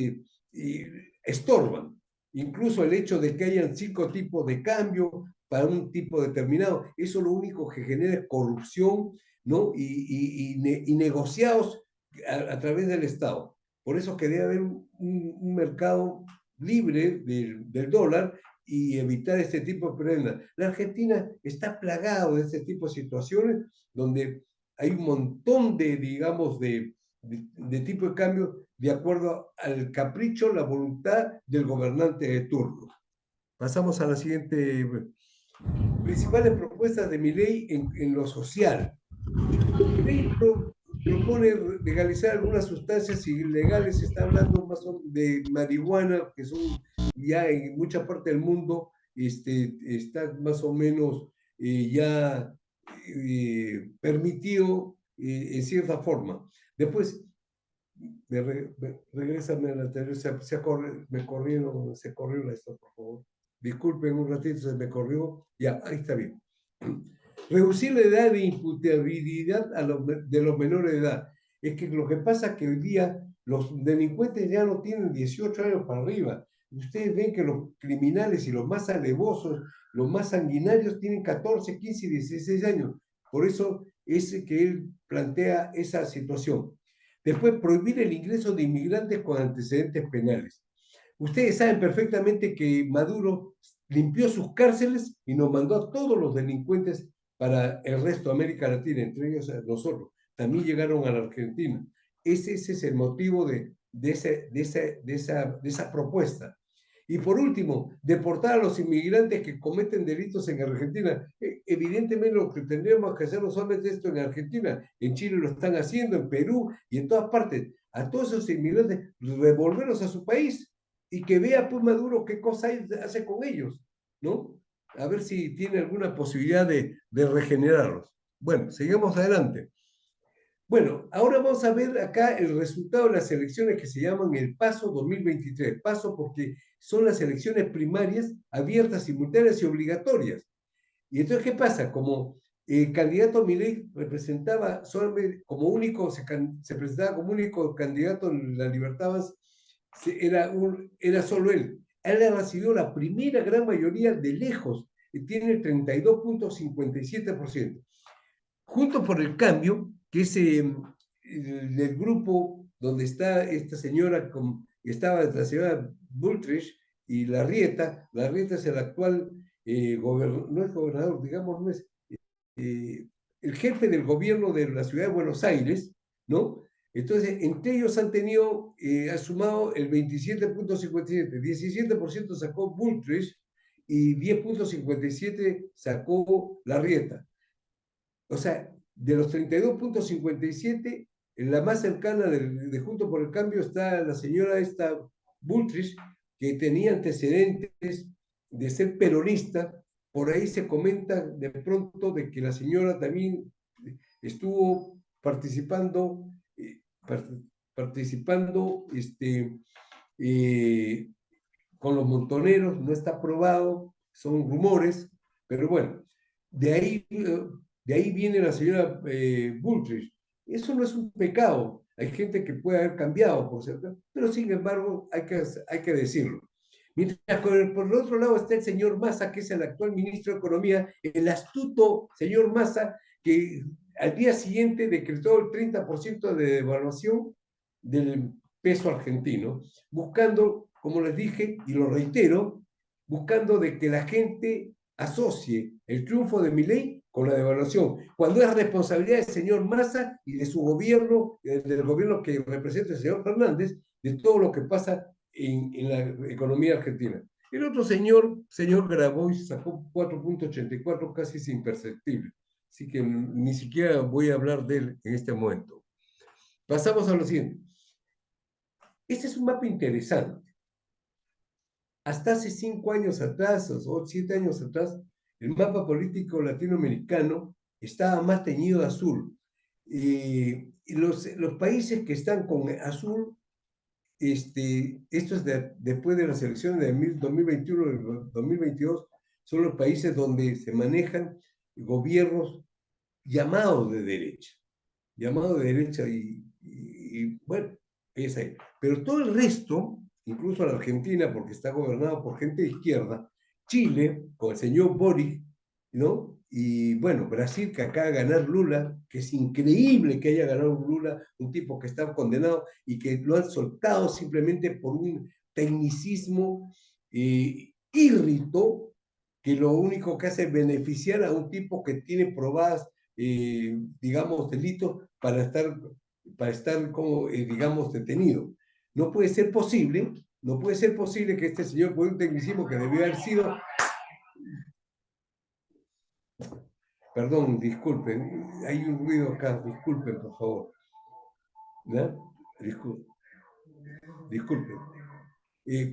estorban. Incluso el hecho de que hayan 5 tipos de cambio para un tipo determinado, eso lo único que genera es corrupción, ¿no? Y negociados a través del Estado. Por eso que debe haber un mercado libre del dólar y evitar este tipo de prendas. La Argentina está plagado de este tipo de situaciones donde hay un montón de, digamos, de tipo de cambio de acuerdo al capricho, la voluntad del gobernante de turno. Pasamos a la siguiente. Principales propuestas de mi ley en lo social. Mi ley propone legalizar algunas sustancias ilegales, se está hablando más de marihuana, que son ya en mucha parte del mundo, está más o menos ya permitido en cierta forma. Después, regrésame al anterior, me corrieron, se corrió esto, por favor. Disculpen un ratito, se me corrió. Ya, ahí está bien. Reducir la edad de imputabilidad de los menores de edad. Es que lo que pasa es que hoy día los delincuentes ya no tienen 18 años para arriba. Ustedes ven que los criminales y los más alevosos, los más sanguinarios, tienen 14, 15 y 16 años. Por eso es que él plantea esa situación. Después, prohibir el ingreso de inmigrantes con antecedentes penales. Ustedes saben perfectamente que Maduro limpió sus cárceles y nos mandó a todos los delincuentes para el resto de América Latina, entre ellos a nosotros. También llegaron a la Argentina. Ese es el motivo de esa propuesta. Y por último, deportar a los inmigrantes que cometen delitos en Argentina. Evidentemente lo que tendríamos que hacer no solamente esto en Argentina, en Chile lo están haciendo, en Perú y en todas partes. A todos esos inmigrantes, devolverlos a su país y que vea pues Maduro qué cosa hace con ellos, ¿no? A ver si tiene alguna posibilidad de regenerarlos. Bueno, sigamos adelante. Bueno, ahora vamos a ver acá el resultado de las elecciones que se llaman el PASO 2023. PASO porque son las elecciones primarias abiertas, simultáneas y obligatorias. Y entonces, ¿qué pasa? Como el candidato Milei representaba solamente como único, se presentaba como único candidato en la Libertad Avanza, era solo él. Él ha recibido la primera gran mayoría de lejos, y tiene el 32.57%. Junto por el Cambio, que es el grupo donde está esta señora, estaba la señora Bullrich y Larrieta es el actual no es gobernador, digamos, no es eh, el jefe del gobierno de la ciudad de Buenos Aires, ¿no? Entonces, entre ellos han tenido, ha sumado el 27.57, 17% sacó Bullrich y 10.57 sacó Larrieta. O sea, de los 32.57, en la más cercana de Junto por el Cambio está la señora esta Bullrich, que tenía antecedentes de ser peronista. Por ahí se comenta de pronto de que la señora también estuvo participando eh, con los montoneros, no está probado, son rumores, pero bueno, de ahí, de ahí viene la señora Bullrich. Eso no es un pecado, hay gente que puede haber cambiado, por cierto, pero sin embargo hay que decirlo. Mientras por el otro lado está el señor Massa, que es el actual ministro de Economía, el astuto señor Massa, que al día siguiente decretó el 30% de devaluación del peso argentino, buscando, como les dije, y lo reitero, buscando de que la gente asocie el triunfo de Milei con la devaluación, cuando es responsabilidad del señor Massa y de su gobierno, del gobierno que representa el señor Fernández, de todo lo que pasa en la economía argentina. El otro señor Grabois, sacó 4.84, casi es imperceptible. Así que ni siquiera voy a hablar de él en este momento. Pasamos a lo siguiente. Este es un mapa interesante. Hasta hace 5 años atrás, o 7 años atrás, el mapa político latinoamericano estaba más teñido de azul. Y los países que están con azul esto es después de las elecciones de 2021 y 2022, son los países donde se manejan gobiernos llamados de derecha, bueno, es ahí. Pero todo el resto, incluso la Argentina, porque está gobernado por gente de izquierda, Chile, con el señor Boric, ¿no? Y bueno, Brasil, que acaba de ganar Lula, que es increíble que haya ganado Lula, un tipo que está condenado y que lo han soltado simplemente por un tecnicismo írrito, que lo único que hace es beneficiar a un tipo que tiene probadas, digamos, delitos para estar como, digamos, detenido. No puede ser posible, no puede ser posible que este señor, por un tecnicismo que debió haber sido. Perdón, disculpen, hay un ruido acá, disculpen, por favor. ¿No? Disculpen.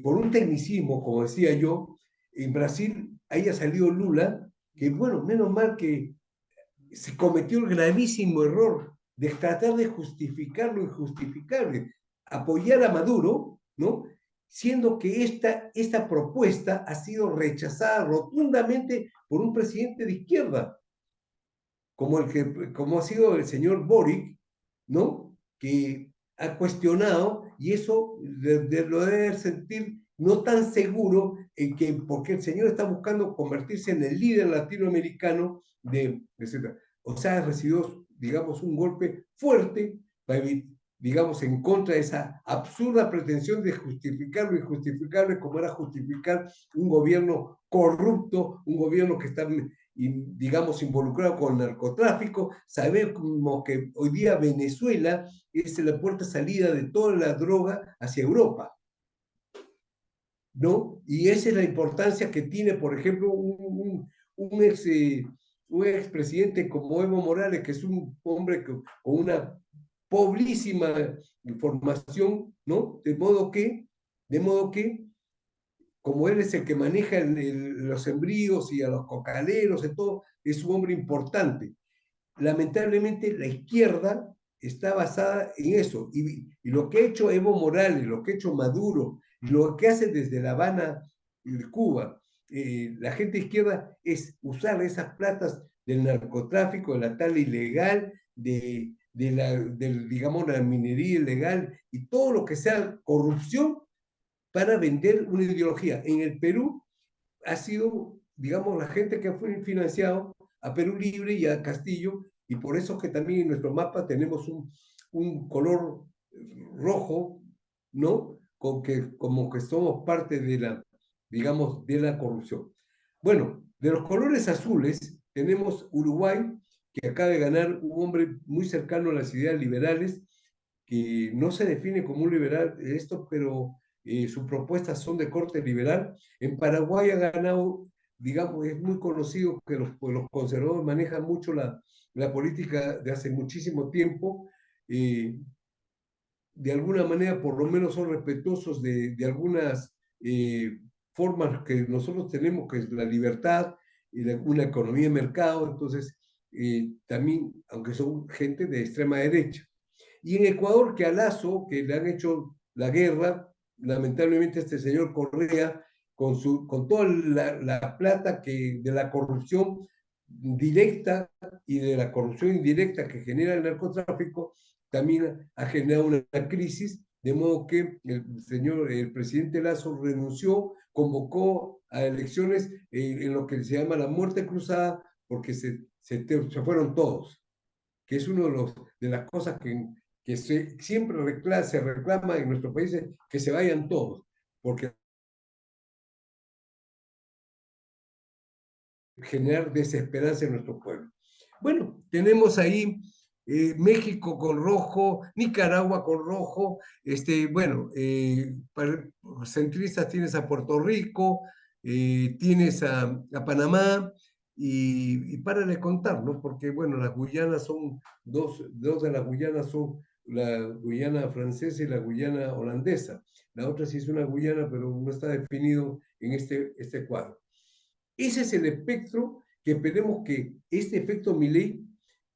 Por un tecnicismo, como decía yo, en Brasil haya salido Lula, que bueno, menos mal que se cometió el gravísimo error de tratar de justificar lo injustificable, apoyar a Maduro, ¿no? Siendo que esta propuesta ha sido rechazada rotundamente por un presidente de izquierda, como ha sido el señor Boric, ¿no? Que ha cuestionado y eso lo debe sentir no tan seguro porque el señor está buscando convertirse en el líder latinoamericano o sea, recibió, digamos, un golpe fuerte, digamos, en contra de esa absurda pretensión de justificar lo injustificable, como era justificar un gobierno corrupto, un gobierno que está, digamos, involucrado con el narcotráfico. Sabemos que hoy día Venezuela es la puerta de salida de toda la droga hacia Europa, ¿no? Y esa es la importancia que tiene, por ejemplo, un expresidente como Evo Morales, que es un hombre con una pobrísima formación, ¿no? De modo que como él es el que maneja los embrios y a los cocaleros y todo, es un hombre importante. Lamentablemente la izquierda está basada en eso. Y lo que ha hecho Evo Morales, lo que ha hecho Maduro, lo que hace desde La Habana, Cuba, la gente izquierda es usar esas platas del narcotráfico, de la tala ilegal, digamos, la minería ilegal y todo lo que sea corrupción para vender una ideología. En el Perú ha sido, digamos, la gente que fue financiado a Perú Libre y a Castillo, y por eso que también en nuestro mapa tenemos un color rojo, ¿no? Como que somos parte de la, digamos, de la corrupción. Bueno, de los colores azules tenemos Uruguay, que acaba de ganar un hombre muy cercano a las ideas liberales, que no se define como un liberal pero sus propuestas son de corte liberal. En Paraguay ha ganado, digamos, es muy conocido que los conservadores manejan mucho la política de hace muchísimo tiempo. De alguna manera, por lo menos son respetuosos de algunas formas que nosotros tenemos, que es la libertad y una economía de mercado. Entonces, también, aunque son gente de extrema derecha. Y en Ecuador, que a Lazo, que le han hecho la guerra, lamentablemente este señor Correa, con toda la plata de la corrupción directa y de la corrupción indirecta que genera el narcotráfico, también ha generado una crisis, de modo que el presidente Lazo renunció, convocó a elecciones en lo que se llama la muerte cruzada, porque se fueron todos, que es uno de las cosas que siempre se reclama en nuestros países, que se vayan todos, porque generar desesperanza en nuestro pueblo. Bueno, tenemos ahí México con rojo, Nicaragua con rojo, bueno, centristas tienes a Puerto Rico, tienes a Panamá, y para de contar, ¿no? Porque, bueno, las Guyanas son, dos de las Guyanas son la Guyana francesa y la Guyana holandesa. La otra sí es una Guyana, pero no está definido en este cuadro. Ese es el espectro que esperemos que este efecto Milei,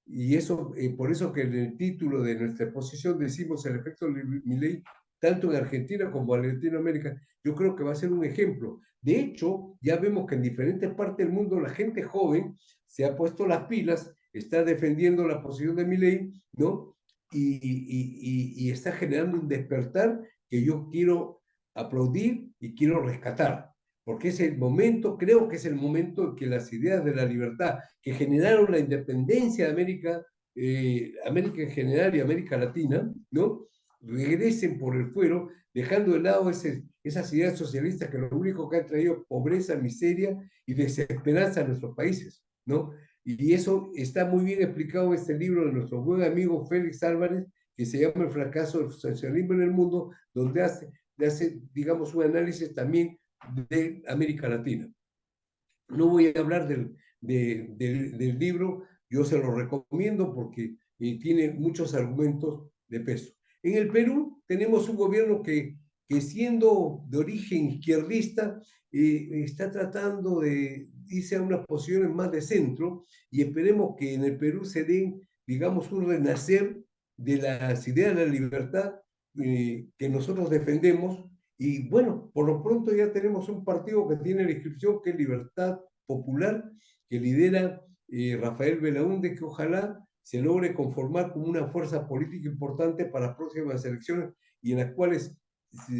y eso, por eso que en el título de nuestra exposición decimos el efecto Milei, tanto en Argentina como en Latinoamérica, yo creo que va a ser un ejemplo. De hecho, ya vemos que en diferentes partes del mundo la gente joven se ha puesto las pilas, está defendiendo la posición de Milei, ¿no? Y está generando un despertar que yo quiero aplaudir y quiero rescatar, porque es el momento, creo que es el momento en que las ideas de la libertad que generaron la independencia de América en general y América Latina, ¿no? Regresen por el fuero, dejando de lado esas ideas socialistas que lo único que han traído pobreza, miseria y desesperanza a nuestros países, ¿no? Y eso está muy bien explicado en este libro de nuestro buen amigo Félix Álvarez, que se llama El fracaso del socialismo en el mundo, donde hace, digamos, un análisis también de América Latina. No voy a hablar del libro, yo se lo recomiendo porque tiene muchos argumentos de peso. En el Perú tenemos un gobierno que siendo de origen izquierdista, está tratando de irse a unas posiciones más de centro y esperemos que en el Perú se den, digamos, un renacer de las ideas de la libertad que nosotros defendemos y bueno, por lo pronto ya tenemos un partido que tiene la inscripción que es Libertad Popular, que lidera Rafael Belaúnde, que ojalá se logre conformar como una fuerza política importante para las próximas elecciones y en las cuales,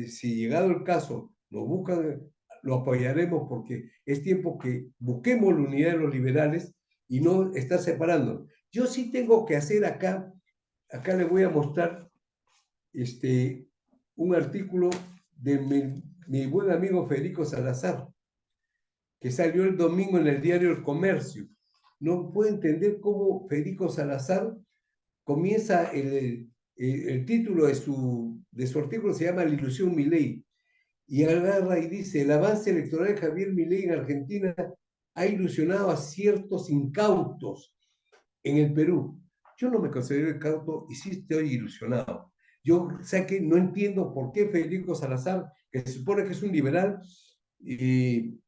si llegado el caso, nos buscan, lo apoyaremos porque es tiempo que busquemos la unidad de los liberales y no estar separando. Yo sí tengo que hacer acá les voy a mostrar un artículo de mi buen amigo Federico Salazar, que salió el domingo en el diario El Comercio. No puedo entender cómo Federico Salazar comienza el título de su artículo, se llama La ilusión Milei, y agarra y dice, el avance electoral de Javier Milei en Argentina ha ilusionado a ciertos incautos en el Perú. Yo no me considero incauto y sí estoy ilusionado. Yo sé que no entiendo por qué Federico Salazar, que se supone que es un liberal de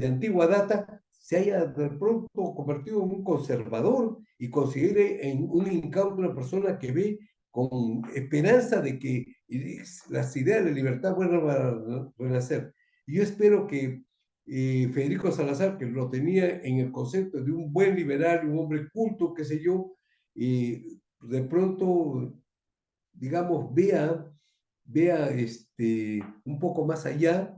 antigua data, se haya de pronto convertido en un conservador y considere en un incauto una persona que ve con esperanza de que las ideas de libertad vuelvan a renacer. Y yo espero que Federico Salazar, que lo tenía en el concepto de un buen liberal, un hombre culto, qué sé yo, de pronto, digamos, vea un poco más allá,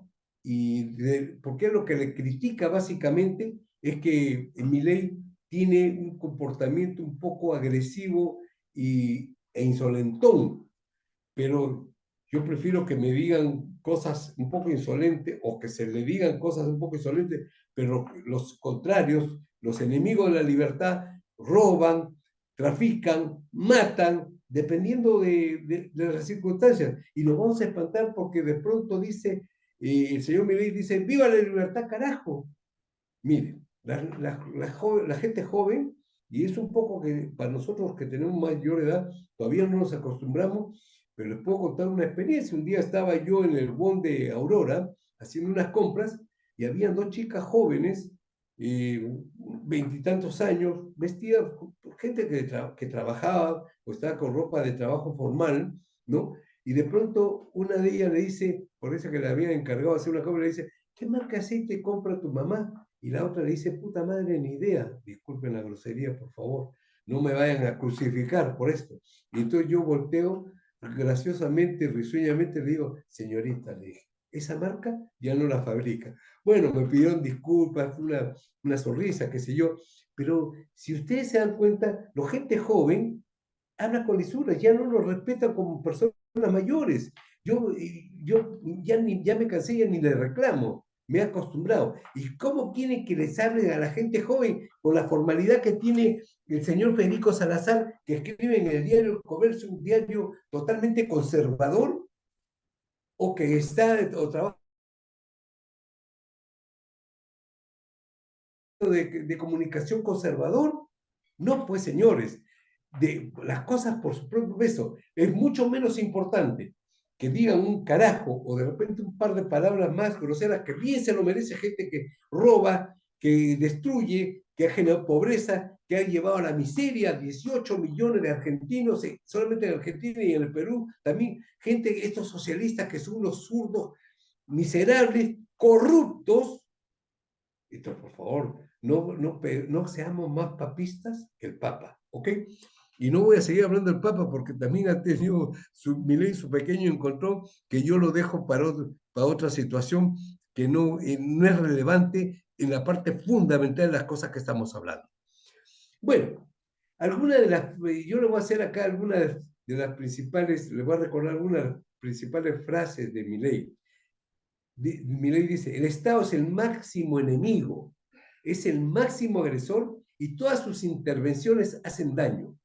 porque lo que le critica básicamente es que Milei tiene un comportamiento un poco agresivo e insolentón, pero yo prefiero que me digan cosas un poco insolentes o que se le digan cosas un poco insolentes, pero los contrarios, los enemigos de la libertad, roban, trafican, matan, dependiendo de las circunstancias. Y nos vamos a espantar porque de pronto dice, el señor Milei dice, ¡viva la libertad, carajo! Miren, la gente joven, y es un poco que para nosotros que tenemos mayor edad, todavía no nos acostumbramos, pero les puedo contar una experiencia. Un día estaba yo en el Bond de Aurora haciendo unas compras y había dos chicas jóvenes, veintitantos años, vestidas, gente que trabajaba o estaba con ropa de trabajo formal, ¿no? Y de pronto una de ellas le dice, por eso que le habían encargado de hacer una compra, le dice, ¿qué marca aceite compra tu mamá? Y la otra le dice, puta madre, ni idea. Disculpen la grosería, por favor. No me vayan a crucificar por esto. Y entonces yo volteo, graciosamente, risueñamente, le digo, señorita, le dije, esa marca ya no la fabrica. Bueno, me pidieron disculpas, fue una sonrisa, qué sé yo. Pero si ustedes se dan cuenta, la gente joven habla con lisura, ya no lo respetan como personas mayores. Yo ya me cansé, ya ni le reclamo, me he acostumbrado. ¿Y cómo quieren que les hable a la gente joven con la formalidad que tiene el señor Federico Salazar, que escribe en el diario El Comercio, un diario totalmente conservador, o que o trabaja de comunicación conservador? No, pues señores, las cosas por su propio peso. Es mucho menos importante que digan un carajo o de repente un par de palabras más groseras que bien se lo merece gente que roba, que destruye, que ha generado pobreza, que ha llevado a la miseria a 18 millones de argentinos, solamente en Argentina y en el Perú, también gente, estos socialistas que son unos zurdos miserables, corruptos. Entonces, por favor, no seamos más papistas que el Papa, ¿ok? Y no voy a seguir hablando del Papa porque también ha tenido Milei su pequeño encontrón, que yo lo dejo para otra situación que no es relevante en la parte fundamental de las cosas que estamos hablando. Bueno, yo le voy a hacer acá algunas de las principales, le voy a recordar algunas de las principales frases de Milei. Milei dice, el Estado es el máximo enemigo, es el máximo agresor y todas sus intervenciones hacen daño.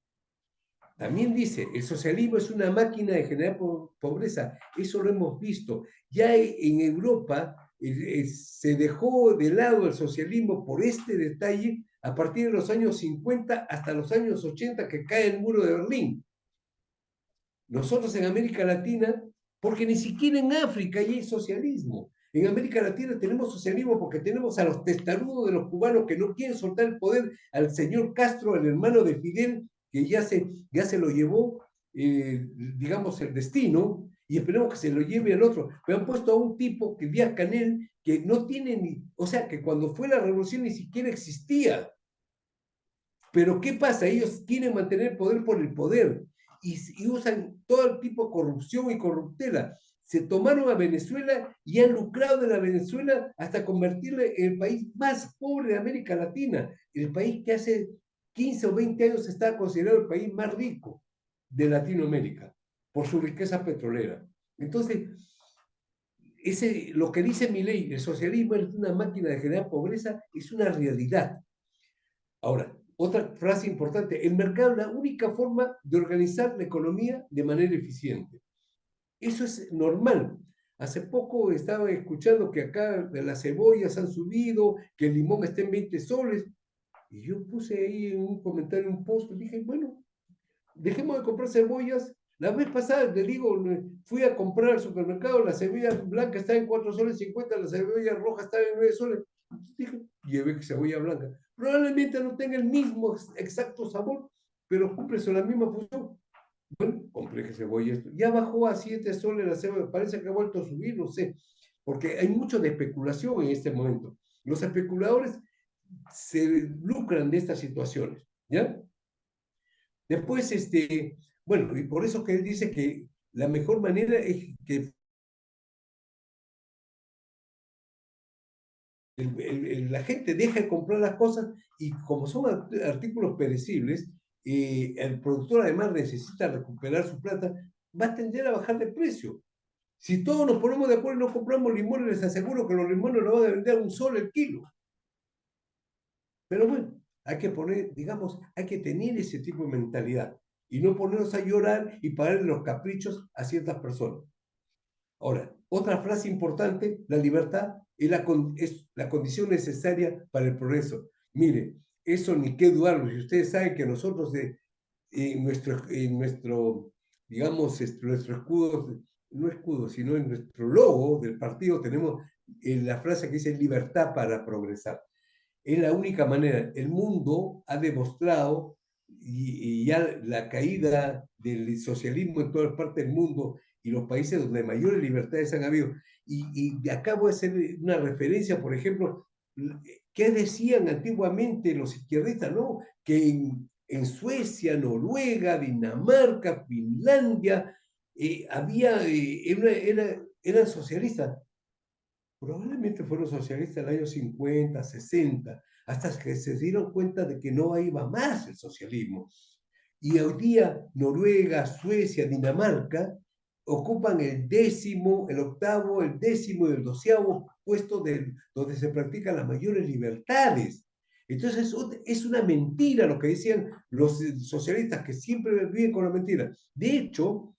También dice, el socialismo es una máquina de generar pobreza. Eso lo hemos visto. Ya en Europa se dejó de lado el socialismo por este detalle a partir de los años 50 hasta los años 80 que cae el muro de Berlín. Nosotros en América Latina, porque ni siquiera en África hay socialismo. En América Latina tenemos socialismo porque tenemos a los testarudos de los cubanos que no quieren soltar el poder, al señor Castro, el hermano de Fidel, que ya se lo llevó, digamos, el destino, y esperemos que se lo lleve al otro. Pero han puesto a un tipo, que Díaz Canel, que no tiene ni, o sea, que cuando fue la revolución ni siquiera existía. Pero ¿qué pasa? Ellos quieren mantener el poder por el poder y usan todo el tipo de corrupción y corruptela. Se tomaron a Venezuela y han lucrado de la Venezuela hasta convertirla en el país más pobre de América Latina, el país que hace 15 o 20 años estaba considerado el país más rico de Latinoamérica por su riqueza petrolera. Entonces, lo que dice Milei, el socialismo es una máquina de generar pobreza, es una realidad. Ahora, otra frase importante, el mercado es la única forma de organizar la economía de manera eficiente. Eso es normal. Hace poco estaba escuchando que acá las cebollas han subido, que el limón está en 20 soles, y yo puse ahí en un comentario, un post, y dije, bueno, dejemos de comprar cebollas. La vez pasada, te digo, fui a comprar al supermercado, la cebolla blanca está en 4 soles 50, la cebolla roja está en 9 soles. Dije, llevé cebolla blanca. Probablemente no tenga el mismo exacto sabor, pero cumple la misma función. Bueno, compré cebolla esto. Ya bajó a 7 soles la cebolla, parece que ha vuelto a subir, no sé, porque hay mucho de especulación en este momento. Los especuladores se lucran de estas situaciones, ¿ya? Después, bueno, y por eso que él dice que la mejor manera es que la gente deja de comprar las cosas y como son artículos perecibles, el productor además necesita recuperar su plata, va a tender a bajar de precio. Si todos nos ponemos de acuerdo y no compramos limones, les aseguro que los limones los van a vender a $1 el kilo. Pero bueno, hay que poner, digamos, hay que tener ese tipo de mentalidad y no ponernos a llorar y pagarle los caprichos a ciertas personas. Ahora, otra frase importante, la libertad es la condición necesaria para el progreso. Mire, eso ni qué dudarlo. Si ustedes saben que nosotros nuestro, digamos, nuestro escudo, no escudo, sino en nuestro logo del partido tenemos la frase que dice libertad para progresar. Es la única manera. El mundo ha demostrado, y ya la caída del socialismo en todas partes del mundo y los países donde mayores libertades han habido. Y acá voy a hacer una referencia, por ejemplo, ¿qué decían antiguamente los izquierdistas? ¿No? Que en Suecia, Noruega, Dinamarca, Finlandia, eran socialistas. Probablemente fueron socialistas en el año 50, 60, hasta que se dieron cuenta de que no iba más el socialismo. Y hoy día Noruega, Suecia, Dinamarca ocupan el 10º, el 8º, el 10º y el 12º puesto donde se practican las mayores libertades. Entonces es una mentira lo que decían los socialistas, que siempre viven con la mentira. De hecho,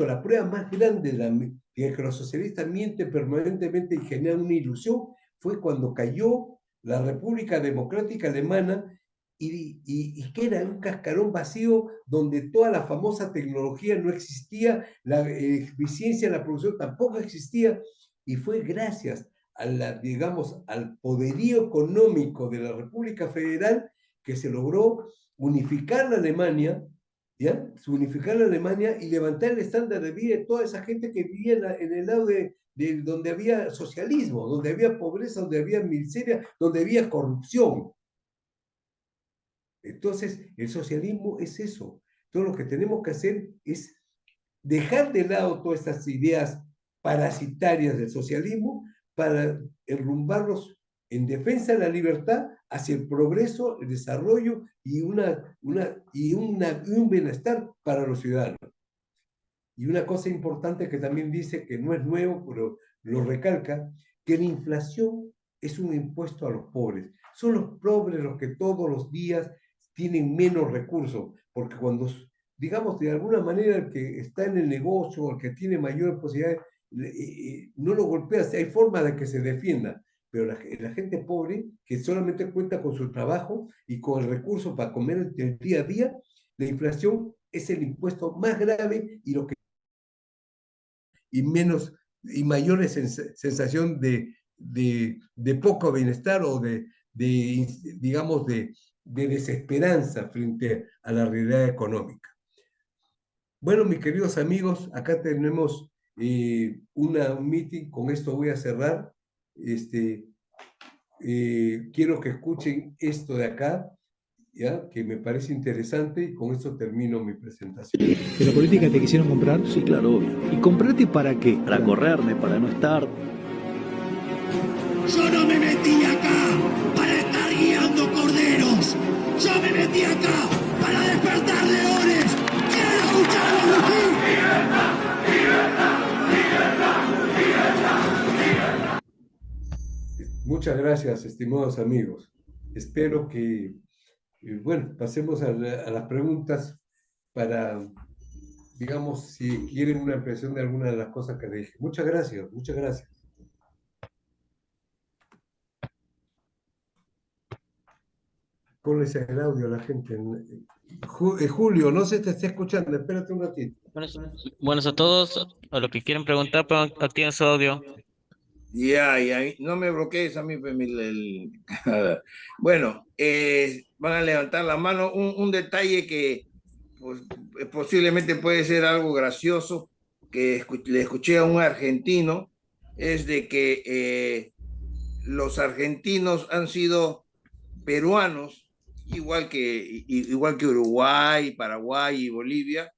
la prueba más grande de que los socialistas mienten permanentemente y generan una ilusión fue cuando cayó la República Democrática Alemana y que era un cascarón vacío donde toda la famosa tecnología no existía, la eficiencia en la producción tampoco existía, y fue gracias a digamos, al poderío económico de la República Federal que se logró unificar la Alemania, ¿ya? Unificar la Alemania y levantar el estándar de vida de toda esa gente que vivía en el lado de donde había socialismo, donde había pobreza, donde había miseria, donde había corrupción. Entonces, el socialismo es eso. Todo lo que tenemos que hacer es dejar de lado todas estas ideas parasitarias del socialismo para enrumbarlos en defensa de la libertad hacia el progreso, el desarrollo y un bienestar para los ciudadanos. Y una cosa importante que también dice, que no es nuevo, pero lo recalca, que la inflación es un impuesto a los pobres. Son los pobres los que todos los días tienen menos recursos, porque cuando, digamos, de alguna manera el que está en el negocio, el que tiene mayores posibilidades, no lo golpea, hay forma de que se defienda, pero la gente pobre, que solamente cuenta con su trabajo y con el recurso para comer el día a día, la inflación es el impuesto más grave y lo que y menos y mayor sensación de poco bienestar o digamos, de desesperanza frente a la realidad económica. Bueno, mis queridos amigos, acá tenemos un meeting, con esto voy a cerrar. Quiero que escuchen esto de acá, ¿ya? Que me parece interesante, y con esto termino mi presentación. ¿De la política te quisieron comprar? Sí, claro, obvio. ¿Y comprarte para qué? Para correrme, para no estar. Yo no me metí acá para estar guiando corderos. Yo me metí acá para despertar leones. ¡Quiero escuchar a los rugir! ¡Libertad! ¡Libertad! ¡Libertad! ¡Libertad! Muchas gracias, estimados amigos. Espero que, bueno, pasemos a las preguntas para, digamos, si quieren una impresión de alguna de las cosas que dije. Muchas gracias, muchas gracias. Ponles el audio a la gente. Julio, no se te está escuchando, espérate un ratito. Buenas a todos. A lo que quieren preguntar, activen su audio. Ya, no me bloquees a mí. Bueno, van a levantar la mano. Un detalle que pues, posiblemente puede ser algo gracioso, que le escuché a un argentino, es de que los argentinos han sido peruanos, igual que Uruguay, Paraguay y Bolivia,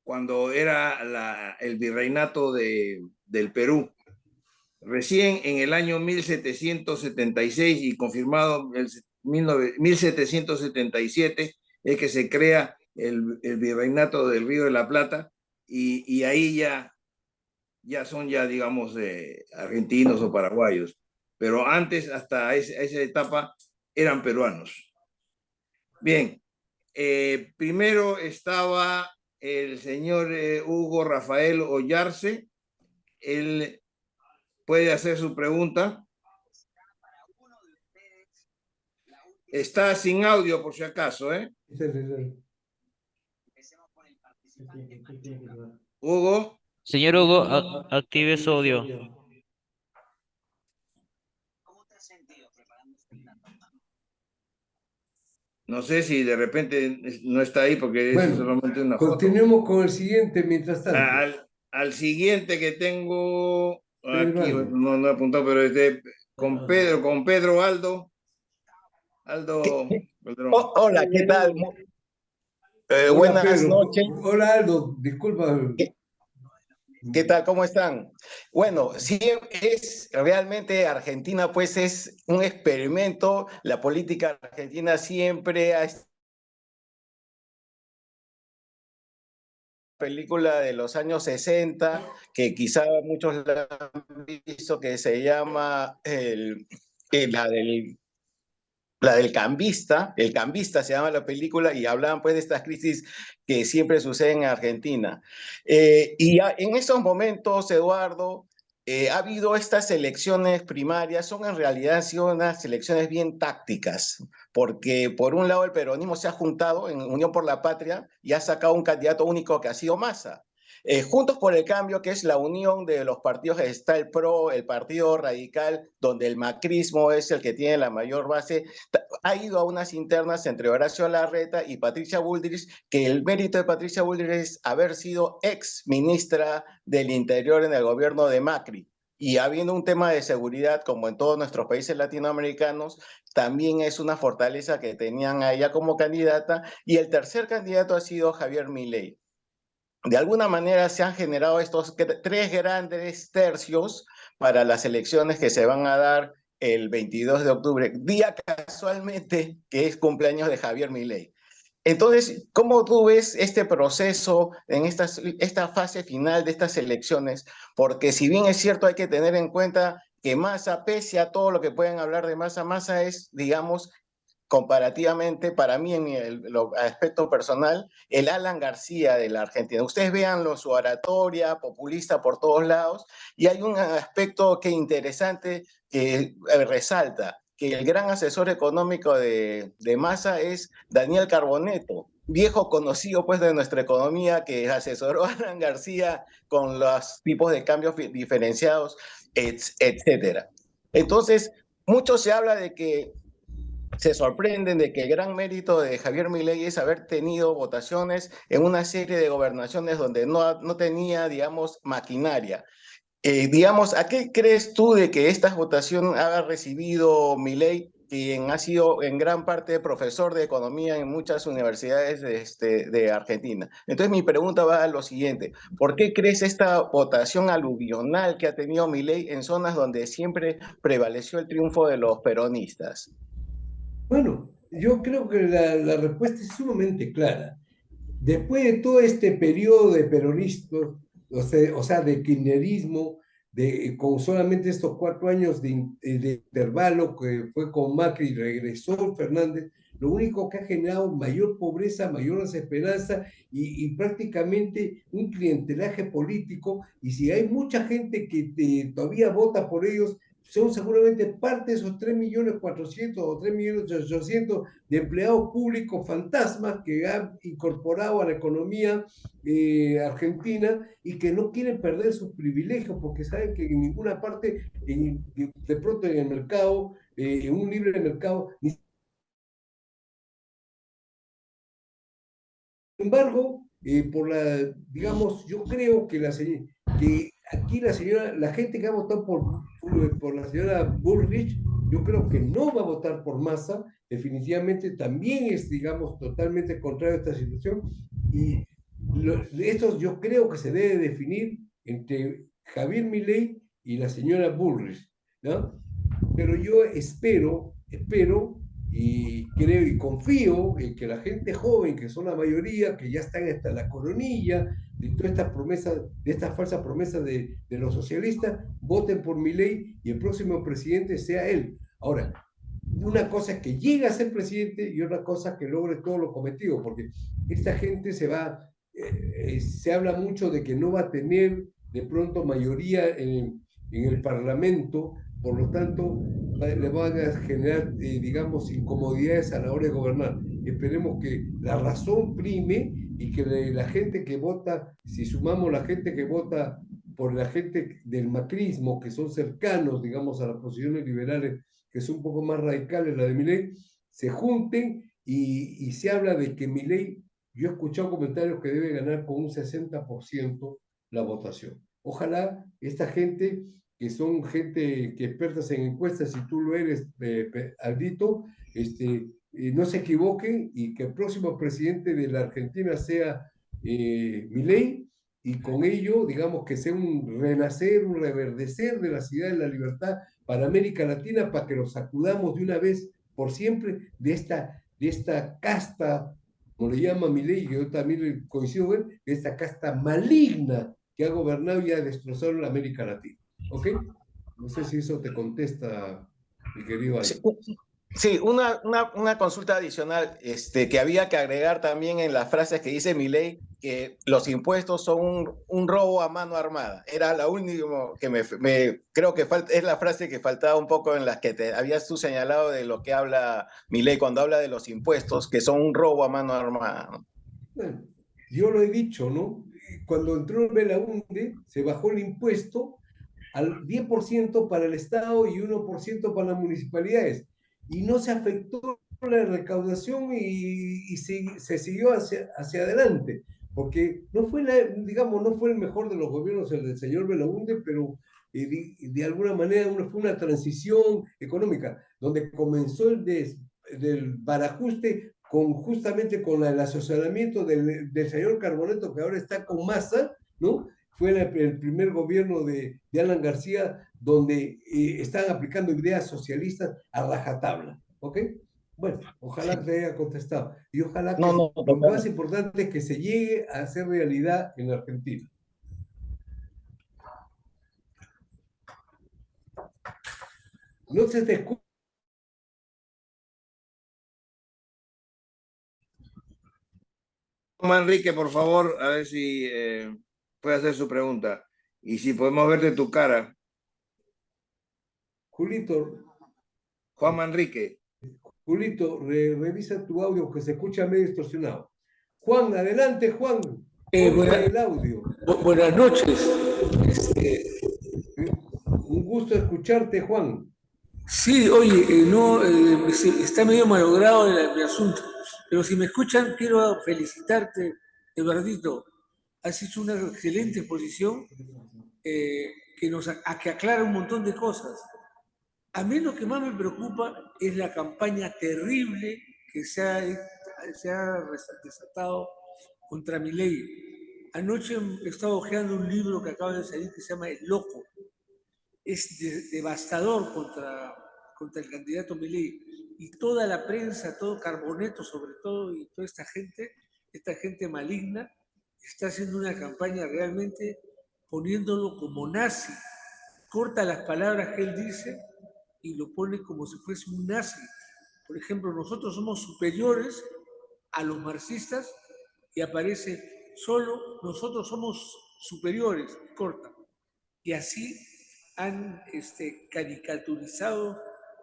cuando era el virreinato del Perú. Recién en el año 1776 y confirmado en 1777 es que se crea el virreinato del Río de la Plata, y ahí ya son, digamos, argentinos o paraguayos. Pero antes, hasta esa etapa, eran peruanos. Bien, primero estaba el señor Hugo Rafael Ollarse. Él puede hacer su pregunta. Está sin audio, por si acaso, ¿eh? Hugo. Señor Hugo, active su audio. No sé si de repente no está ahí porque es solamente una foto. Continuemos con el siguiente mientras tanto. Al siguiente que tengo aquí, no he apuntado, pero con Pedro Aldo. Hola, ¿qué tal? Hola, buenas Pedro. noches. Hola, Aldo, disculpa. ¿Qué tal? ¿Cómo están? Bueno, sí, realmente Argentina, pues es un experimento. La política argentina siempre ha estado. Película de los años 60, que quizá muchos la han visto, que se llama la del cambista. El cambista se llama la película, y hablaban pues de estas crisis que siempre suceden en Argentina. En estos momentos, Eduardo, ha habido estas elecciones primarias, son en realidad han sido unas elecciones bien tácticas, porque por un lado el peronismo se ha juntado en Unión por la Patria y ha sacado un candidato único que ha sido Massa. Juntos por el Cambio, que es la unión de los partidos, está el PRO, el Partido Radical, donde el macrismo es el que tiene la mayor base, ha ido a unas internas entre Horacio Larreta y Patricia Bullrich, que el mérito de Patricia Bullrich es haber sido ex ministra del Interior en el gobierno de Macri. Y habiendo un tema de seguridad, como en todos nuestros países latinoamericanos, también es una fortaleza que tenían a ella como candidata. Y el tercer candidato ha sido Javier Milei. De alguna manera se han generado estos tres grandes tercios para las elecciones que se van a dar el 22 de octubre, día casualmente que es cumpleaños de Javier Milei. Entonces, ¿cómo tú ves este proceso en esta fase final de estas elecciones? Porque si bien es cierto, hay que tener en cuenta que Massa, pese a todo lo que pueden hablar de Massa, Massa es, digamos, comparativamente, para mí, en el aspecto personal, el Alan García de la Argentina. Ustedes véanlo, su oratoria, populista por todos lados, y hay un aspecto que interesante que resalta, que el gran asesor económico de Massa es Daniel Carboneto, viejo conocido pues de nuestra economía, que asesoró a Alan García con los tipos de cambios diferenciados, etcétera. Entonces, mucho se habla de que se sorprenden de que el gran mérito de Javier Milei es haber tenido votaciones en una serie de gobernaciones donde no tenía, digamos, maquinaria. Digamos, ¿a qué crees tú de que esta votación ha recibido Milei, quien ha sido en gran parte profesor de economía en muchas universidades de Argentina? Entonces mi pregunta va a lo siguiente: ¿por qué crees esta votación aluvional que ha tenido Milei en zonas donde siempre prevaleció el triunfo de los peronistas? Bueno, yo creo que la respuesta es sumamente clara. Después de todo este periodo de peronismo, o sea, de kirchnerismo, con solamente estos 4 años de intervalo que fue con Macri y regresó Fernández, lo único que ha generado mayor pobreza, mayor desesperanza y prácticamente un clientelaje político. Y si hay mucha gente que todavía vota por ellos, son seguramente parte de esos 3.400.000 o 3.800.000 de empleados públicos fantasmas que han incorporado a la economía argentina y que no quieren perder sus privilegios porque saben que en ninguna parte, de pronto en el mercado, en un libre mercado, ni sin embargo, digamos, yo creo que aquí la gente que ha votado por la señora Bullrich, yo creo que no va a votar por Massa, definitivamente también es, digamos, totalmente contrario a esta situación, y esto yo creo que se debe definir entre Javier Milei y la señora Bullrich, ¿no? Pero yo espero y creo y confío en que la gente joven, que son la mayoría, que ya están hasta la coronilla de todas estas promesas, de estas falsas promesas de los socialistas, voten por Milei y el próximo presidente sea él. Ahora, una cosa es que llegue a ser presidente y otra cosa es que logre todo lo cometido, porque esta gente se habla mucho de que no va a tener de pronto mayoría en el Parlamento, por lo tanto le van a generar, digamos, incomodidades a la hora de gobernar. Esperemos que la razón prime y que la gente que vota, si sumamos la gente que vota por la gente del macrismo, que son cercanos, digamos, a las posiciones liberales, que son un poco más radicales, la de Milei, se junten y se habla de que Milei, yo he escuchado comentarios que debe ganar con un 60% la votación. Ojalá esta gente, que son gente que expertas en encuestas, si tú lo eres, Aldito, no se equivoquen y que el próximo presidente de la Argentina sea Milei, y con ello, digamos, que sea un renacer, un reverdecer de la ciudad de la libertad para América Latina, para que nos sacudamos de una vez por siempre de esta casta, como le llama Milei, que yo también coincido de esta casta maligna que ha gobernado y ha destrozado la América Latina. ¿Ok? No sé si eso te contesta, mi querido Aldo. Sí, una consulta adicional que había que agregar también en las frases que dice Milei, que los impuestos son un robo a mano armada. Era la única que creo que es la frase que faltaba un poco en las que te habías tú señalado de lo que habla Milei cuando habla de los impuestos, que son un robo a mano armada, ¿no? Bueno, yo lo he dicho, ¿no? cuando entró el Belaunde, se bajó el impuesto al 10% para el Estado y 1% para las municipalidades. Y no se afectó la recaudación y se siguió hacia adelante, porque no fue, digamos, no fue el mejor de los gobiernos el del señor Belaunde, pero de alguna manera fue una transición económica, donde comenzó del barajuste justamente con el asesoramiento del señor Carboneto, que ahora está con Massa, ¿no? Fue el primer gobierno de Alan García donde están aplicando ideas socialistas a rajatabla, ¿ok? Bueno, ojalá te haya contestado. Y ojalá que No, no, lo más totalmente. importante es que se llegue a hacer realidad en la Argentina. No se te escucha. Manrique, por favor, a ver si puede hacer su pregunta. Y si podemos verte tu cara. Julito, Juan Manrique. revisa tu audio que se escucha medio distorsionado. Juan, adelante, Juan. Buena- El audio. buenas noches. Un gusto escucharte, Juan. Sí, oye, no, está medio malogrado mi asunto, pero si me escuchan, quiero felicitarte, Eduardito. Has hecho una excelente exposición que aclara un montón de cosas. A mí lo que más me preocupa es la campaña terrible que se ha desatado contra mi ley. Anoche he estado hojeando un libro que acaba de salir que se llama El Loco. Es devastador contra el candidato Milei. Y toda la prensa, todo Carboneto sobre todo, y toda esta gente maligna, está haciendo una campaña realmente poniéndolo como nazi. Corta las palabras que él dice y lo pone como si fuese un nazi. Por ejemplo, nosotros somos superiores a los marxistas y aparece solo nosotros somos superiores, corta. Y así han caricaturizado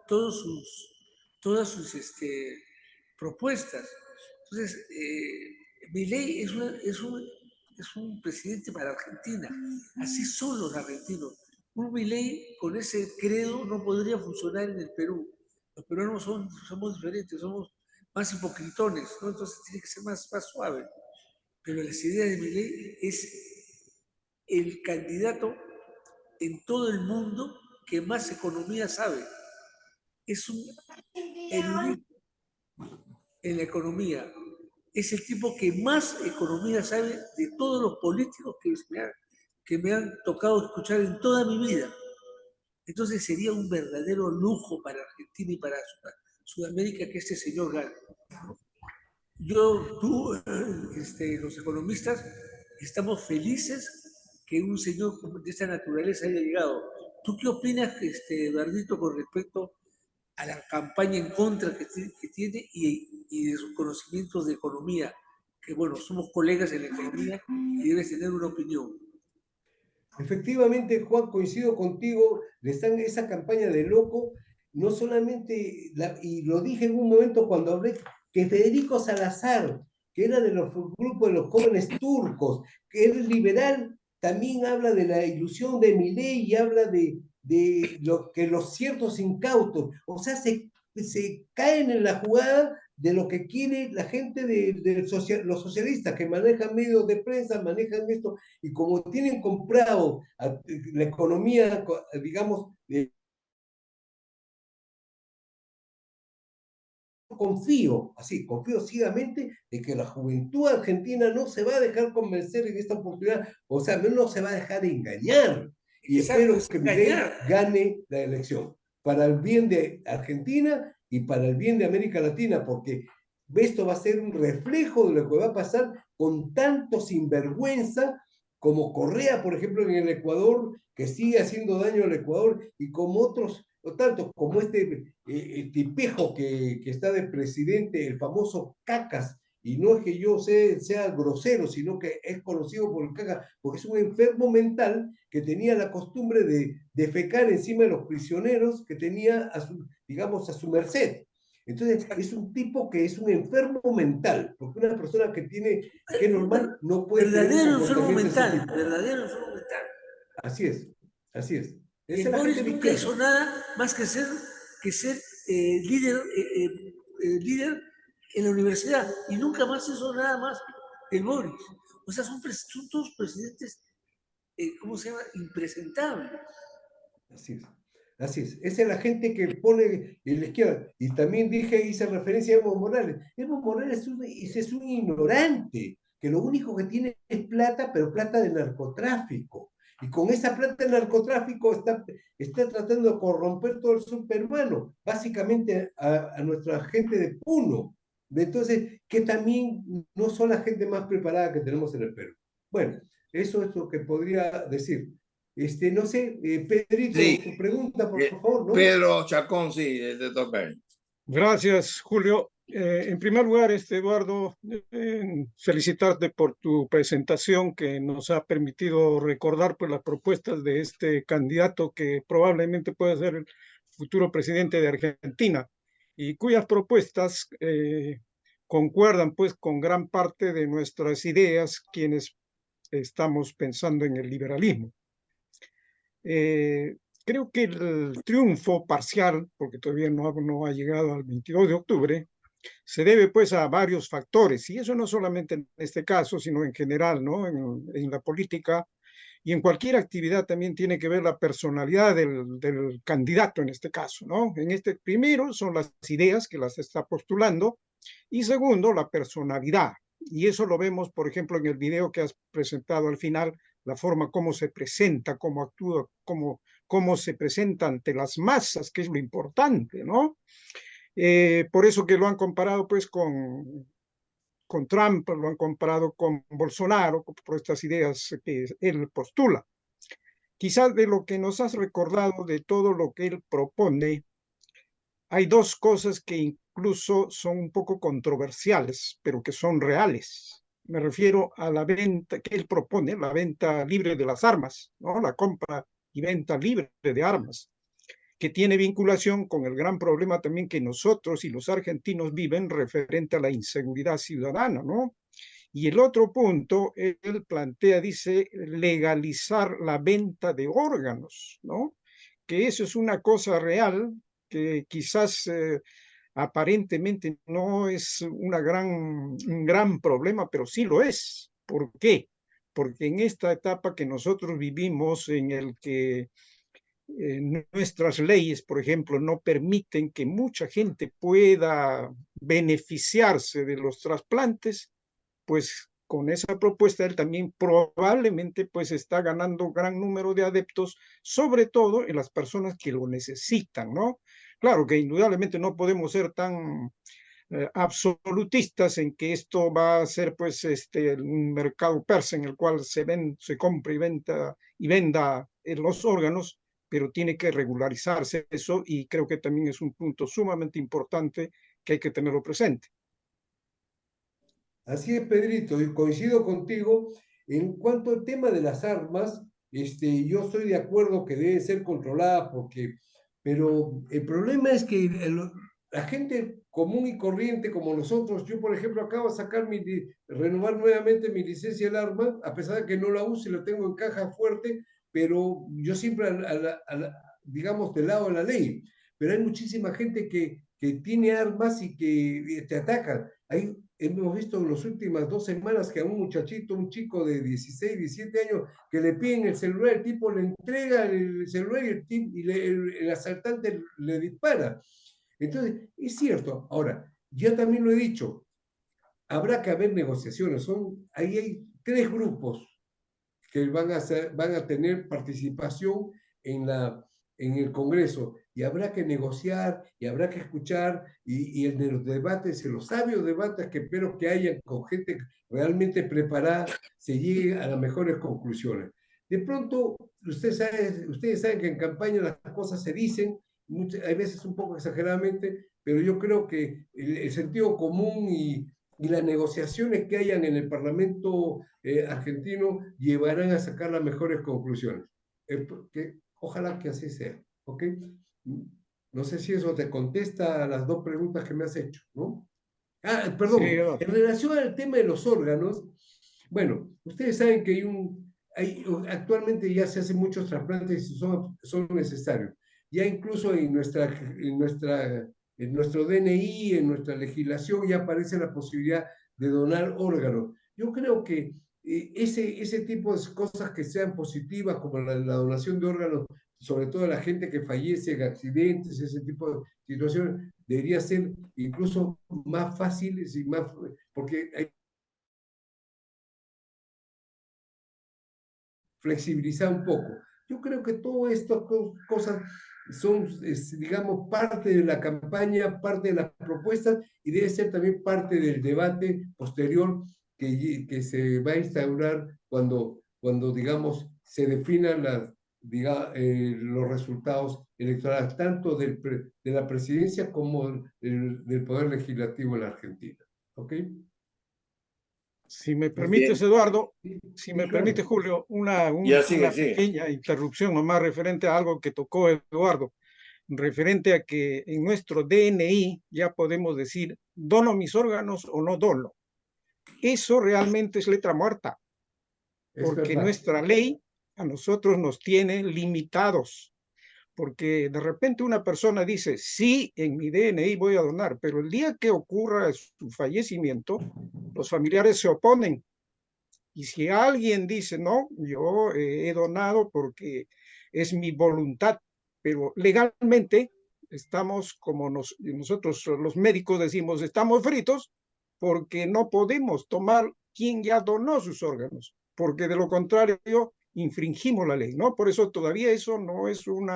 todas sus propuestas. Entonces, Milei es un presidente para Argentina. Así son los argentinos. Un Milei con ese credo no podría funcionar en el Perú. Los peruanos somos diferentes, somos más hipocritones, ¿no? Entonces tiene que ser más suave. Pero las ideas de Milei es el candidato en todo el mundo que más economía sabe. Es un erudito en la economía. Es el tipo que más economía sabe de todos los políticos que me han tocado escuchar en toda mi vida. Entonces sería un verdadero lujo para Argentina y para Sudamérica que este señor gane. Los economistas, estamos felices que un señor de esta naturaleza haya llegado. ¿Tú qué opinas, Eduardito, con respecto a la campaña en contra que tiene y de sus conocimientos de economía? Que bueno, somos colegas en la economía y debes tener una opinión. Efectivamente, Juan, coincido contigo, le están esa campaña de loco, no solamente, y lo dije en un momento cuando hablé, que Federico Salazar, que era de los grupos de los jóvenes turcos, que es liberal, también habla de la ilusión de Milei y habla de lo que los ciertos incautos, o sea, se caen en la jugada de lo que quiere la gente los socialistas, que manejan medios de prensa, manejan esto, y como tienen comprado la economía, digamos, confío ciegamente de que la juventud argentina no se va a dejar convencer en esta oportunidad, o sea, no se va a dejar engañar. Y Exacto, espero que Milei gane la elección, para el bien de Argentina y para el bien de América Latina, porque esto va a ser un reflejo de lo que va a pasar con tanto sinvergüenza como Correa, por ejemplo, en el Ecuador, que sigue haciendo daño al Ecuador, y como otros, o tanto como el tipejo que está de presidente, el famoso Cacas, y no es que yo sea grosero, sino que es conocido por el Cacas, porque es un enfermo mental que tenía la costumbre de defecar encima de los prisioneros que tenía digamos, a su merced. Entonces, es un tipo que es un enfermo mental, porque una persona que es normal no puede tener un Verdadero enfermo comportamiento de ese mental, tipo. verdadero enfermo mental. Así es, así es. Esa El es la gente Boris de nunca izquierda. hizo nada más que ser líder en la universidad y nunca más hizo nada más el Boris. O sea, son todos presidentes, ¿cómo se llama? Impresentables. Así es. Así es. Esa es la gente que pone en la izquierda. Y también hice referencia a Evo Morales. Evo Morales es un ignorante, que lo único que tiene es plata, pero plata de narcotráfico. Y con esa plata de narcotráfico está tratando de corromper todo el sur peruano, básicamente a nuestra gente de Puno. Entonces, que también no son la gente más preparada que tenemos en el Perú. Bueno, eso es lo que podría decir. No sé, Pedrito, Sí, tu pregunta, por favor, ¿no? Pedro Chacón, sí, te toca. Gracias, Julio. En primer lugar, Eduardo, felicitarte por tu presentación que nos ha permitido recordar pues, las propuestas de este candidato que probablemente pueda ser el futuro presidente de Argentina y cuyas propuestas concuerdan pues con gran parte de nuestras ideas quienes estamos pensando en el liberalismo. Creo que el triunfo parcial, porque todavía no ha llegado al 22 de octubre, se debe pues a varios factores, y eso no solamente en este caso, sino en general, ¿no? En la política y en cualquier actividad también tiene que ver la personalidad del candidato en este caso, ¿no? Primero son las ideas que las está postulando y segundo, la personalidad. Y eso lo vemos, por ejemplo, en el video que has presentado al final, la forma como se presenta, cómo actúa, cómo se presenta ante las masas, que es lo importante, ¿no? Por eso que lo han comparado pues con Trump, lo han comparado con Bolsonaro, por estas ideas que él postula. Quizás de lo que nos has recordado de todo lo que él propone, hay dos cosas que incluso son un poco controversiales, pero que son reales. Me refiero a la venta que él propone, la venta libre de las armas, ¿no? La compra y venta libre de armas, que tiene vinculación con el gran problema también que nosotros y los argentinos viven referente a la inseguridad ciudadana, ¿no? Y el otro punto, él plantea, dice, legalizar la venta de órganos, ¿no? Que eso es una cosa real que quizás aparentemente no es un gran problema, pero sí lo es. ¿Por qué? Porque en esta etapa que nosotros vivimos, en el que nuestras leyes, por ejemplo, no permiten que mucha gente pueda beneficiarse de los trasplantes, pues con esa propuesta él también probablemente pues está ganando gran número de adeptos, sobre todo en las personas que lo necesitan, ¿no? Claro que indudablemente no podemos ser tan absolutistas en que esto va a ser pues un mercado persa en el cual se compra y venda los órganos, pero tiene que regularizarse eso y creo que también es un punto sumamente importante que hay que tenerlo presente. Así es, Pedrito, y coincido contigo. En cuanto al tema de las armas, yo estoy de acuerdo que debe ser controlada pero el problema es que la gente común y corriente como nosotros, yo por ejemplo acabo de renovar nuevamente mi licencia del arma, a pesar de que no la uso y la tengo en caja fuerte, pero yo siempre, digamos, del lado de la ley. Pero hay muchísima gente que tiene armas y que te atacan. Hemos visto en las últimas 2 semanas que a un muchachito, un chico de 16, 17 años, que le piden el celular, el tipo le entrega el celular y el asaltante le dispara. Entonces, es cierto. Ahora, yo también lo he dicho, habrá que haber negociaciones. Ahí hay 3 grupos que van a tener participación en el Congreso y habrá que negociar y habrá que escuchar y en los debates, en los sabios debates que espero que haya con gente realmente preparada, se llegue a las mejores conclusiones. De pronto, ustedes saben que en campaña las cosas se dicen, hay veces un poco exageradamente, pero yo creo que el sentido común y las negociaciones que hayan en el Parlamento argentino llevarán a sacar las mejores conclusiones. Ojalá que así sea. ¿Ok? No sé si eso te contesta a las dos preguntas que me has hecho, ¿no? Ah, Sí, perdón, en relación al tema de los órganos, bueno, ustedes saben que actualmente ya se hacen muchos trasplantes y son necesarios. Ya incluso en nuestro DNI, en nuestra legislación, ya aparece la posibilidad de donar órganos. Yo creo que ese tipo de cosas que sean positivas, como la donación de órganos, sobre todo la gente que fallece en accidentes, ese tipo de situaciones, debería ser incluso más fáciles y más, porque hay flexibilizar un poco. Yo creo que todas estas cosas son, digamos, parte de la campaña, parte de las propuestas y debe ser también parte del debate posterior que se va a instaurar cuando digamos, se definan los resultados electorales, tanto de la presidencia como del Poder Legislativo en la Argentina. ¿Ok? si me Muy permites, bien. Eduardo, Sí, si sí, me claro. permite, Julio, Ya sigue, una sigue. pequeña interrupción nomás referente a algo que tocó Eduardo, referente a que en nuestro DNI ya podemos decir, ¿dono mis órganos o no dono? Eso realmente es letra muerta, Es porque verdad. nuestra ley a nosotros nos tiene limitados. Porque de repente una persona dice, sí, en mi DNI voy a donar, pero el día que ocurra su fallecimiento, los familiares se oponen. Y si alguien dice, no, yo he donado porque es mi voluntad, pero legalmente estamos, como nosotros los médicos decimos, estamos fritos porque no podemos tomar quien ya donó sus órganos, porque de lo contrario infringimos la ley, ¿no? Por eso todavía eso no es un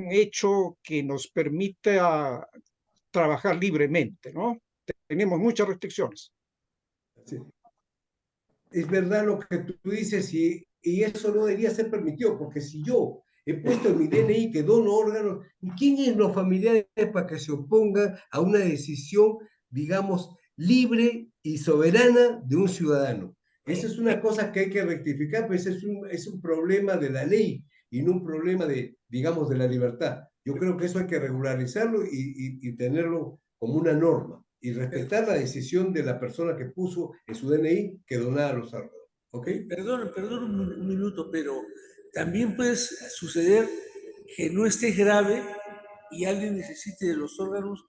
hecho que nos permita trabajar libremente, ¿no? Tenemos muchas restricciones. Sí. Es verdad lo que tú dices y eso no debería ser permitido, porque si yo he puesto en mi DNI que dono órganos, ¿quién es los familiares para que se opongan a una decisión, digamos, libre y soberana de un ciudadano? Esa es una cosa que hay que rectificar, pues es un problema de la ley y no un problema de, digamos, de la libertad. Yo creo que eso hay que regularizarlo y tenerlo como una norma y respetar la decisión de la persona que puso en su DNI que donara los órganos. ¿Ok? Perdón un minuto, pero también puede suceder que no estés grave y alguien necesite de los órganos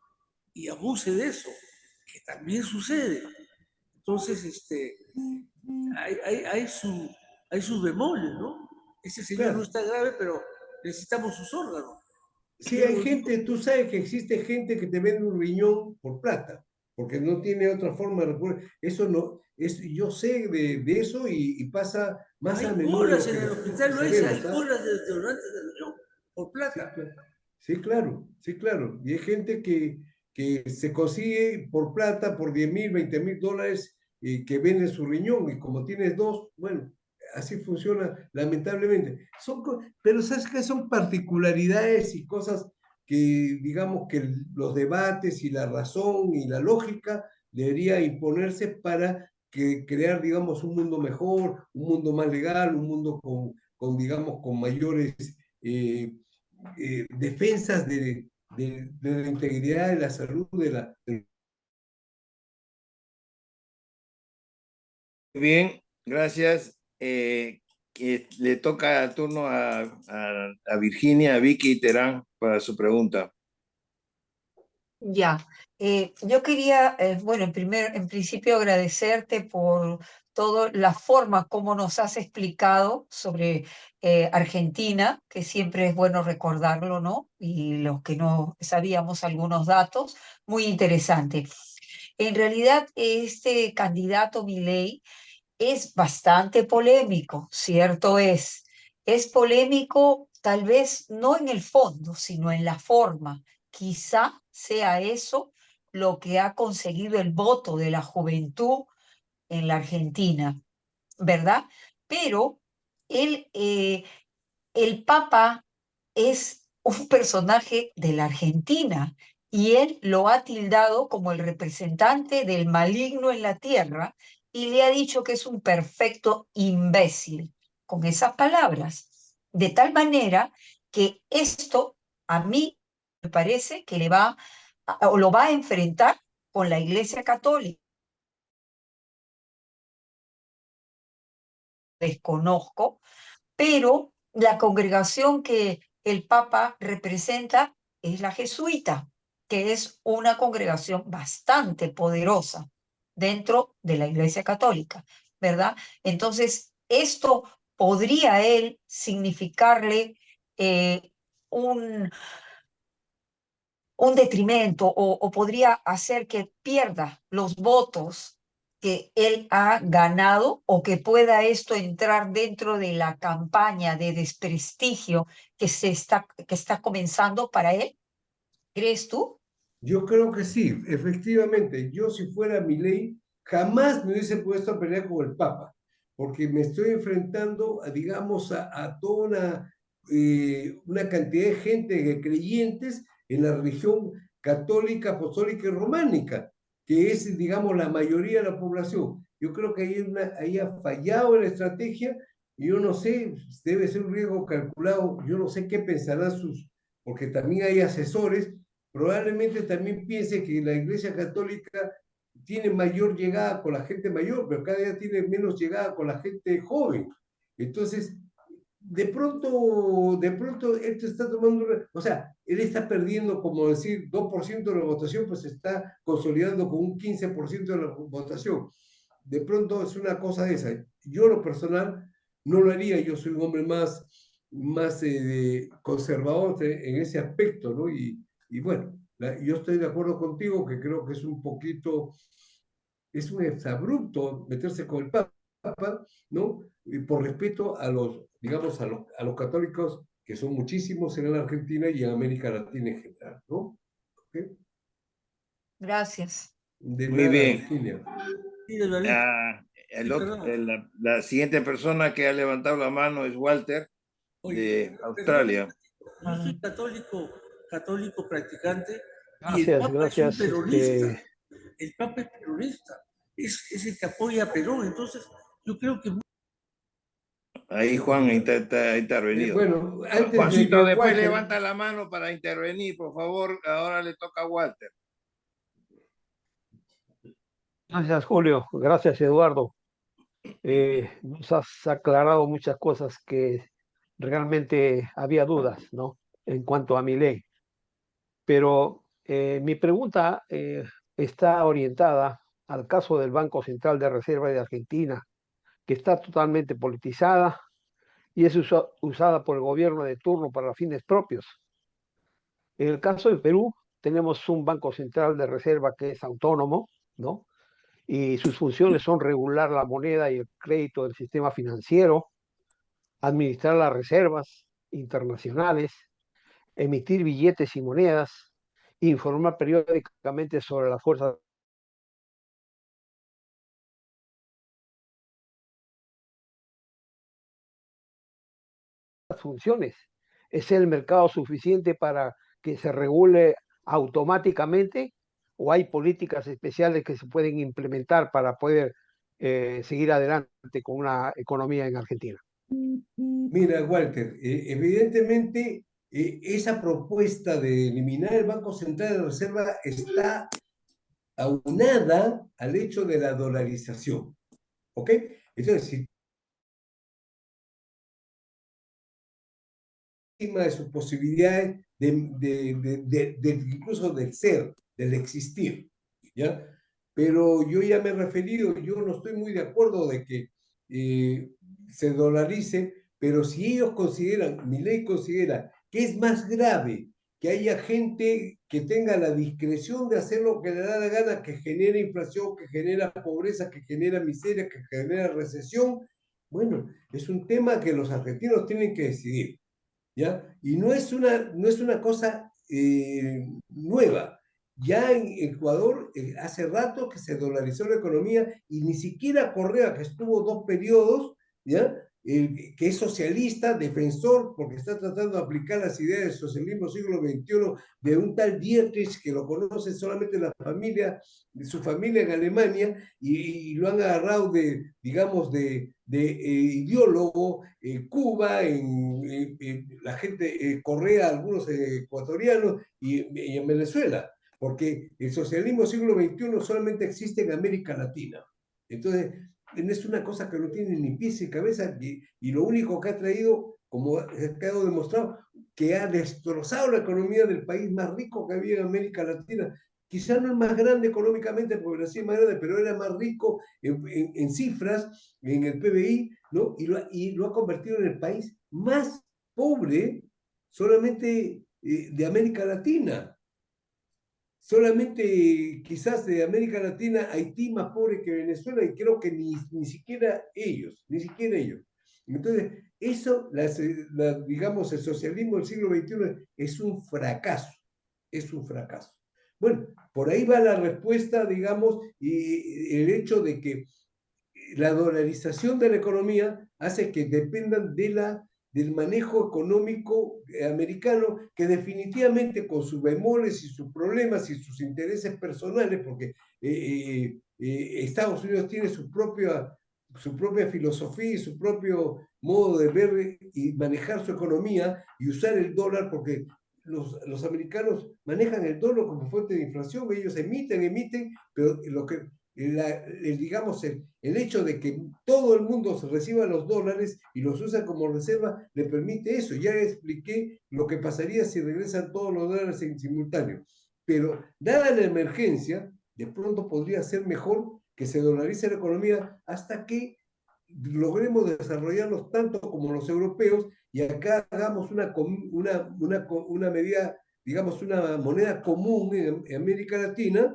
y abuse de eso, que también sucede. Entonces, hay, hay sus bemoles, ¿no? Ese señor no Claro. está grave, pero necesitamos sus órganos. Sí, Yo hay digo, gente, tú sabes que existe gente que te vende un riñón por plata, porque no tiene otra forma de recuperar. Eso no, yo sé de eso y pasa más hay a menudo de colas lo en que el hospital, no hay sabemos, ¿ah? colas de donantes de riñón por Sí, plata. claro. Sí, claro, sí, claro. Y hay gente que se consigue por plata, por 10.000, 20.000 dólares, que vende su riñón. Y como tienes dos, bueno, así funciona, lamentablemente. Pero sabes que son particularidades y cosas que, digamos, que los debates y la razón y la lógica debería imponerse para crear, digamos, un mundo mejor, un mundo más legal, un mundo digamos, con mayores eh, defensas de la integridad de la salud Bien, gracias. Que le toca el turno a Virginia, a Vicky y Terán para su pregunta. Ya, yo quería, bueno, en principio agradecerte por toda la forma como nos has explicado sobre Argentina, que siempre es bueno recordarlo, ¿no? Y los que no sabíamos algunos datos, muy interesante. En realidad, este candidato Milei es bastante polémico, cierto es. Es polémico tal vez no en el fondo, sino en la forma. Quizá sea eso lo que ha conseguido el voto de la juventud en la Argentina, ¿verdad? Pero él, el Papa es un personaje de la Argentina y él lo ha tildado como el representante del maligno en la tierra y le ha dicho que es un perfecto imbécil con esas palabras, de tal manera que esto A mí me parece que o lo va a enfrentar con la Iglesia Católica. Desconozco, pero la congregación que el Papa representa es la jesuita, que es una congregación bastante poderosa dentro de la Iglesia Católica, ¿verdad? Entonces, esto podría él significarle un detrimento o podría hacer que pierda los votos que él ha ganado o que pueda esto entrar dentro de la campaña de desprestigio que está comenzando para él? ¿Crees tú? Yo creo que sí, efectivamente. Yo si fuera Milei, jamás me hubiese puesto a pelear con el Papa, porque me estoy enfrentando, digamos, a toda una cantidad de gente, de creyentes en la religión católica, apostólica y románica, que es, digamos, la mayoría de la población. Yo creo que ahí ha fallado la estrategia y yo no sé, debe ser un riesgo calculado, yo no sé qué pensarán porque también hay asesores. Probablemente también piense que la Iglesia Católica tiene mayor llegada con la gente mayor, pero cada día tiene menos llegada con la gente joven. Entonces, de pronto, él está tomando, o sea, él está perdiendo, como decir, 2% de la votación, pues está consolidando con un 15% de la votación. De pronto es una cosa de esa. Yo, lo personal, no lo haría. Yo soy un hombre más conservador en ese aspecto, ¿no? Y bueno, yo estoy de acuerdo contigo que creo que es un exabrupto meterse con el Papa, ¿no? Y por respeto digamos, a los católicos, que son muchísimos en la Argentina y en América Latina en general, ¿no? ¿Okay? Gracias. De Muy nada, bien. Virginia. Sí, de verdad. La siguiente persona que ha levantado la mano es Walter, Oye, de perdón, Australia. yo soy católico practicante y el Gracias, Papa es un gracias. peronista. El Papa es peronista, es el que apoya a Perón. Entonces, yo creo que Ahí Juan ha intervenido. Bueno, antes de Juancito, que después Walter, levanta la mano para intervenir, por favor. Ahora le toca a Walter. Gracias, Julio. Gracias, Eduardo. Nos has aclarado muchas cosas que realmente había dudas, ¿no? En cuanto a mi ley. Pero mi pregunta está orientada al caso del Banco Central de Reserva de Argentina, que está totalmente politizada y es usada por el gobierno de turno para fines propios. En el caso de Perú, tenemos un Banco Central de Reserva que es autónomo, ¿no? Y sus funciones son regular la moneda y el crédito del sistema financiero, administrar las reservas internacionales, emitir billetes y monedas, informar periódicamente sobre las fuerzas funciones. ¿Es el mercado suficiente para que se regule automáticamente o hay políticas especiales que se pueden implementar para poder seguir adelante con una economía en Argentina? mira, Walter, evidentemente esa propuesta de eliminar el Banco Central de Reserva está aunada al hecho de la dolarización, ¿ok? Entonces, si de sus posibilidades incluso del ser, del existir, ¿ya? Pero yo ya me he referido, yo no estoy muy de acuerdo de que se dolarice, pero si ellos consideran, mi ley considera que es más grave que haya gente que tenga la discreción de hacer lo que le da la gana, que genera inflación, que genera pobreza, que genera miseria, que genera recesión, bueno, es un tema que los argentinos tienen que decidir. ¿Ya? Y no es una cosa nueva. Ya en Ecuador hace rato que se dolarizó la economía y ni siquiera Correa, que estuvo 2 periodos, ¿ya? que es socialista, defensor, porque está tratando de aplicar las ideas del socialismo siglo XXI, de un tal Dietrich, que lo conoce solamente la familia, de su familia en Alemania, y lo han agarrado de, digamos, de ideólogo en Cuba, la gente, Correa, algunos ecuatorianos, y en Venezuela, porque el socialismo siglo XXI solamente existe en América Latina. Entonces, es una cosa que no tiene ni pies ni cabeza, y lo único que ha traído, como ha quedado demostrado, que ha destrozado la economía del país más rico que había en América Latina. Quizá no es más grande económicamente, porque Brasil es más grande, pero era más rico en cifras, en el PBI, ¿no? Y lo ha convertido en el país más pobre solamente de América Latina. Solamente quizás de América Latina, Haití más pobre que Venezuela, y creo que ni siquiera ellos, ni siquiera ellos. Entonces, eso, digamos, el socialismo del siglo XXI es un fracaso, es un fracaso. Bueno, por ahí va la respuesta, digamos, y el hecho de que la dolarización de la economía hace que dependan del manejo económico americano, que definitivamente, con sus bemoles y sus problemas y sus intereses personales, porque Estados Unidos tiene su propia filosofía y su propio modo de ver y manejar su economía y usar el dólar, porque los americanos manejan el dólar como fuente de inflación. Ellos emiten, pero digamos, el hecho de que todo el mundo reciba los dólares y los usa como reserva, le permite eso. Ya expliqué lo que pasaría si regresan todos los dólares en simultáneo. Pero dada la emergencia, de pronto podría ser mejor que se dolarice la economía hasta que logremos desarrollarnos tanto como los europeos, y acá hagamos una medida, digamos, una moneda común en América Latina,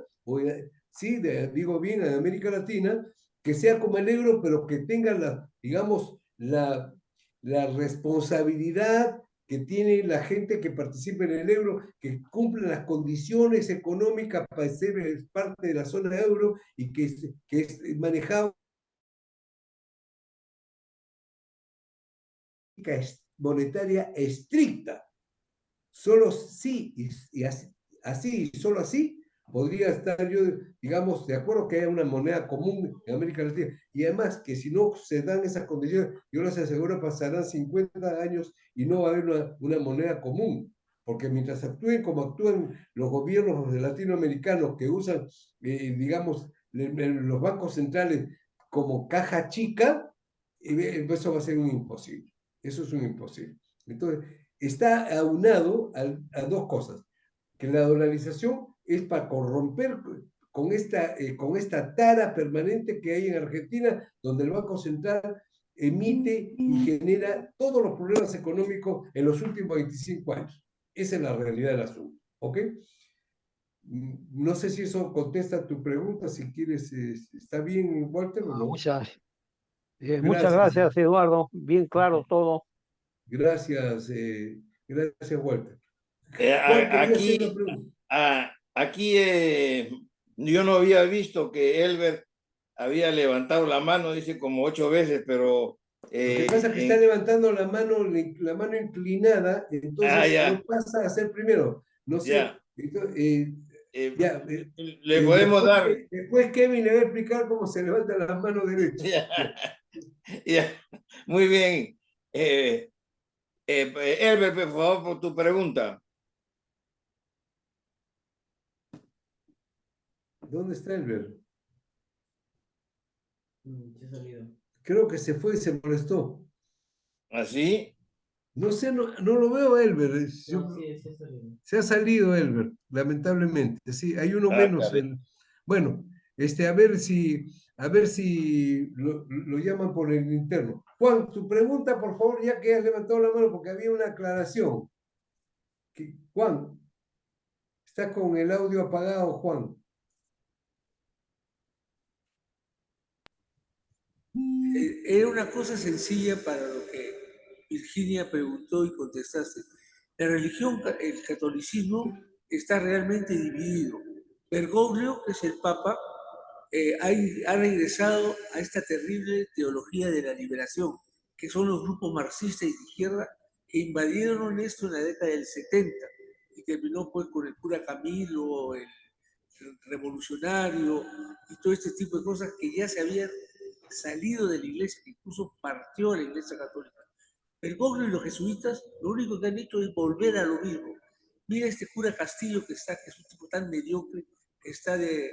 sí, digo bien, en América Latina, que sea como el euro, pero que tenga digamos, la responsabilidad que tiene la gente que participa en el euro, que cumpla las condiciones económicas para ser parte de la zona euro, y que es manejado monetaria estricta. Solo sí, y así, y solo así, podría estar yo, digamos, de acuerdo que haya una moneda común en América Latina. Y además, que si no se dan esas condiciones, yo les aseguro, pasarán 50 años y no va a haber una moneda común. Porque mientras actúen como actúan los gobiernos latinoamericanos, que usan, digamos, los bancos centrales como caja chica, eso va a ser un imposible. Eso es un imposible. Entonces, está aunado a dos cosas: que la dolarización es para corromper con esta tara permanente que hay en Argentina, donde el Banco Central emite y genera todos los problemas económicos en los últimos 25 años. Esa es la realidad del asunto, ¿ok? No sé si eso contesta tu pregunta, si quieres, ¿está bien, Walter, o no? Muchas gracias, Eduardo. Bien claro todo. Gracias, gracias, Walter. Aquí yo no había visto que Elber había levantado la mano, dice como 8 veces, pero... Lo que pasa es que está levantando la mano inclinada, entonces no pasa a ser primero. No sé. Entonces, le podemos dar... Después Kevin le va a explicar cómo se levanta la mano derecha. Muy bien. Elber, por favor, por tu pregunta. ¿Dónde está Elber? Creo que se fue y se molestó. ¿Así? No sé, no lo veo a Elber. Se ha salido Elber, lamentablemente. Sí, hay uno menos. Bueno, a ver si lo llaman por el interno. Juan, tu pregunta, por favor, ya que has levantado la mano, porque había una aclaración. Juan, está con el audio apagado, Juan. Era una cosa sencilla para lo que Virginia preguntó y contestaste. La religión, el catolicismo, está realmente dividido. Bergoglio, que es el Papa, ha regresado a esta terrible teología de la liberación, que son los grupos marxistas y de izquierda, que invadieron esto en la década del 70 y terminó pues con el cura Camilo, el revolucionario y todo este tipo de cosas que ya se habían salido de la iglesia, que incluso partió a la iglesia católica. Bergoglio y los jesuitas lo único que han hecho es volver a lo mismo. Mira este cura Castillo que está, que es un tipo tan mediocre, que está de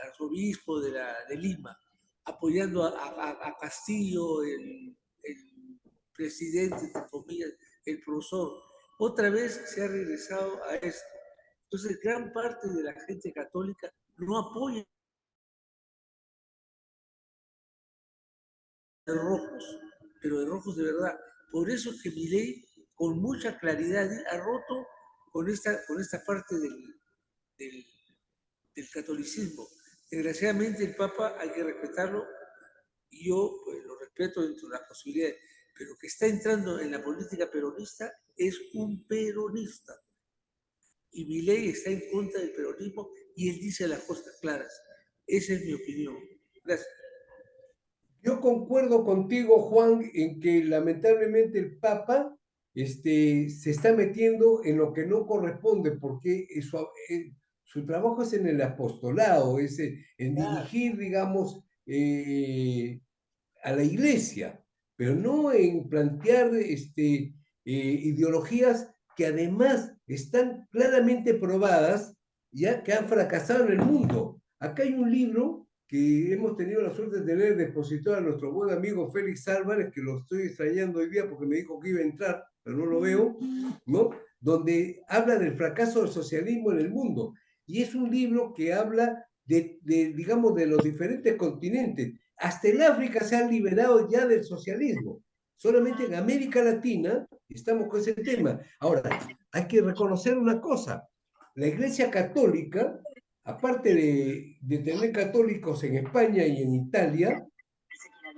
arzobispo de Lima, apoyando a Castillo, el presidente, entre comillas, el profesor. Otra vez se ha regresado a esto. Entonces, gran parte de la gente católica no apoya de rojos, pero de rojos de verdad. Por eso es que Milei, con mucha claridad, ha roto con esta parte del catolicismo. Desgraciadamente, el Papa hay que respetarlo, y yo pues, lo respeto dentro de las posibilidades, pero que está entrando en la política peronista es un peronista. Y Milei está en contra del peronismo y él dice las cosas claras. Esa es mi opinión. Gracias. Yo concuerdo contigo, Juan, en que lamentablemente el Papa se está metiendo en lo que no corresponde, porque su trabajo es en el apostolado, es en dirigir, digamos, a la iglesia, pero no en plantear ideologías que además están claramente probadas, ya que han fracasado en el mundo. Acá hay un libro que hemos tenido la suerte de tener depositado a nuestro buen amigo Félix Álvarez, que lo estoy extrañando hoy día porque me dijo que iba a entrar, pero no lo veo, ¿no? Donde habla del fracaso del socialismo en el mundo. Y es un libro que habla digamos, de los diferentes continentes. Hasta el África se han liberado ya del socialismo. Solamente en América Latina estamos con ese tema. Ahora, hay que reconocer una cosa. La Iglesia Católica, aparte de tener católicos en España y en Italia,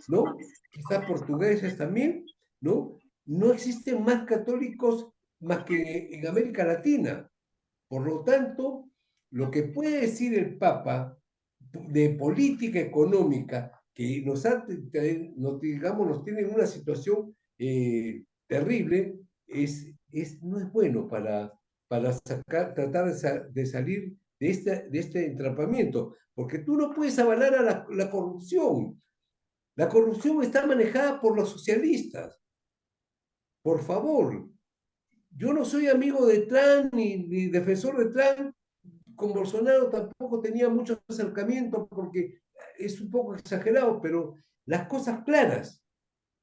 ¿no? Quizás portugueses también, ¿no? No existen más católicos más que en América Latina. Por lo tanto, lo que puede decir el Papa de política económica que digamos, nos tiene en una situación terrible, no es bueno para tratar de salir de este entrampamiento, porque tú no puedes avalar a la corrupción. La corrupción está manejada por los socialistas. Por favor, yo no soy amigo de Trump ni defensor de Trump. Con Bolsonaro tampoco tenía mucho acercamiento porque es un poco exagerado, pero las cosas claras.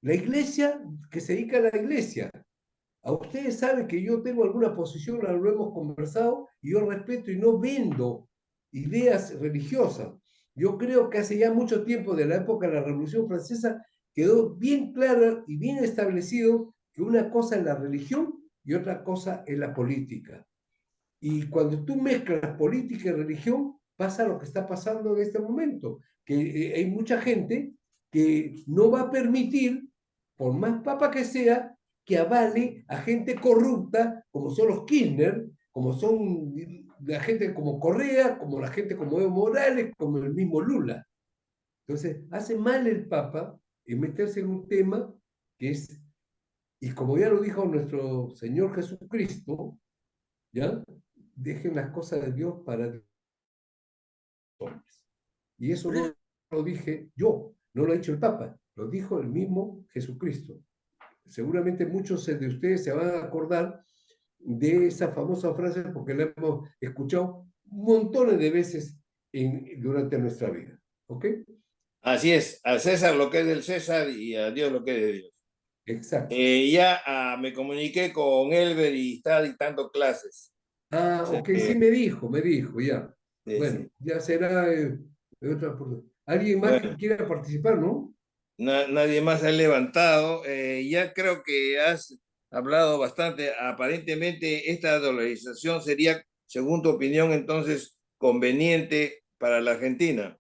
La iglesia, que se dedica a la iglesia. A ustedes saben que yo tengo alguna posición, lo hemos conversado, y yo respeto y no vendo ideas religiosas. Yo creo que hace ya mucho tiempo, de la época de la Revolución Francesa, quedó bien claro y bien establecido que una cosa es la religión y otra cosa es la política. Y cuando tú mezclas política y religión, pasa lo que está pasando en este momento, que hay mucha gente que no va a permitir, por más papa que sea, que avale a gente corrupta, como son los Kirchner, como son la gente como Correa, como la gente como Evo Morales, como el mismo Lula. Entonces, hace mal el Papa en meterse en un tema que es, y como ya lo dijo nuestro Señor Jesucristo, ¿ya? Dejen las cosas de Dios para Dios. Y eso no lo dije yo, no lo ha dicho el Papa, lo dijo el mismo Jesucristo. Seguramente muchos de ustedes se van a acordar de esa famosa frase porque la hemos escuchado montones de veces durante nuestra vida. ¿Ok? Así es, al César lo que es del César y a Dios lo que es de Dios. Exacto. Ya me comuniqué con Elber y está dictando clases. Ah, ok, sí me dijo, ya. Sí, bueno, sí. ya será otra oportunidad. ¿Alguien más que quiera participar, no? Nadie más ha levantado. Ya creo que has hablado bastante. Aparentemente esta dolarización sería, según tu opinión, entonces conveniente para la Argentina.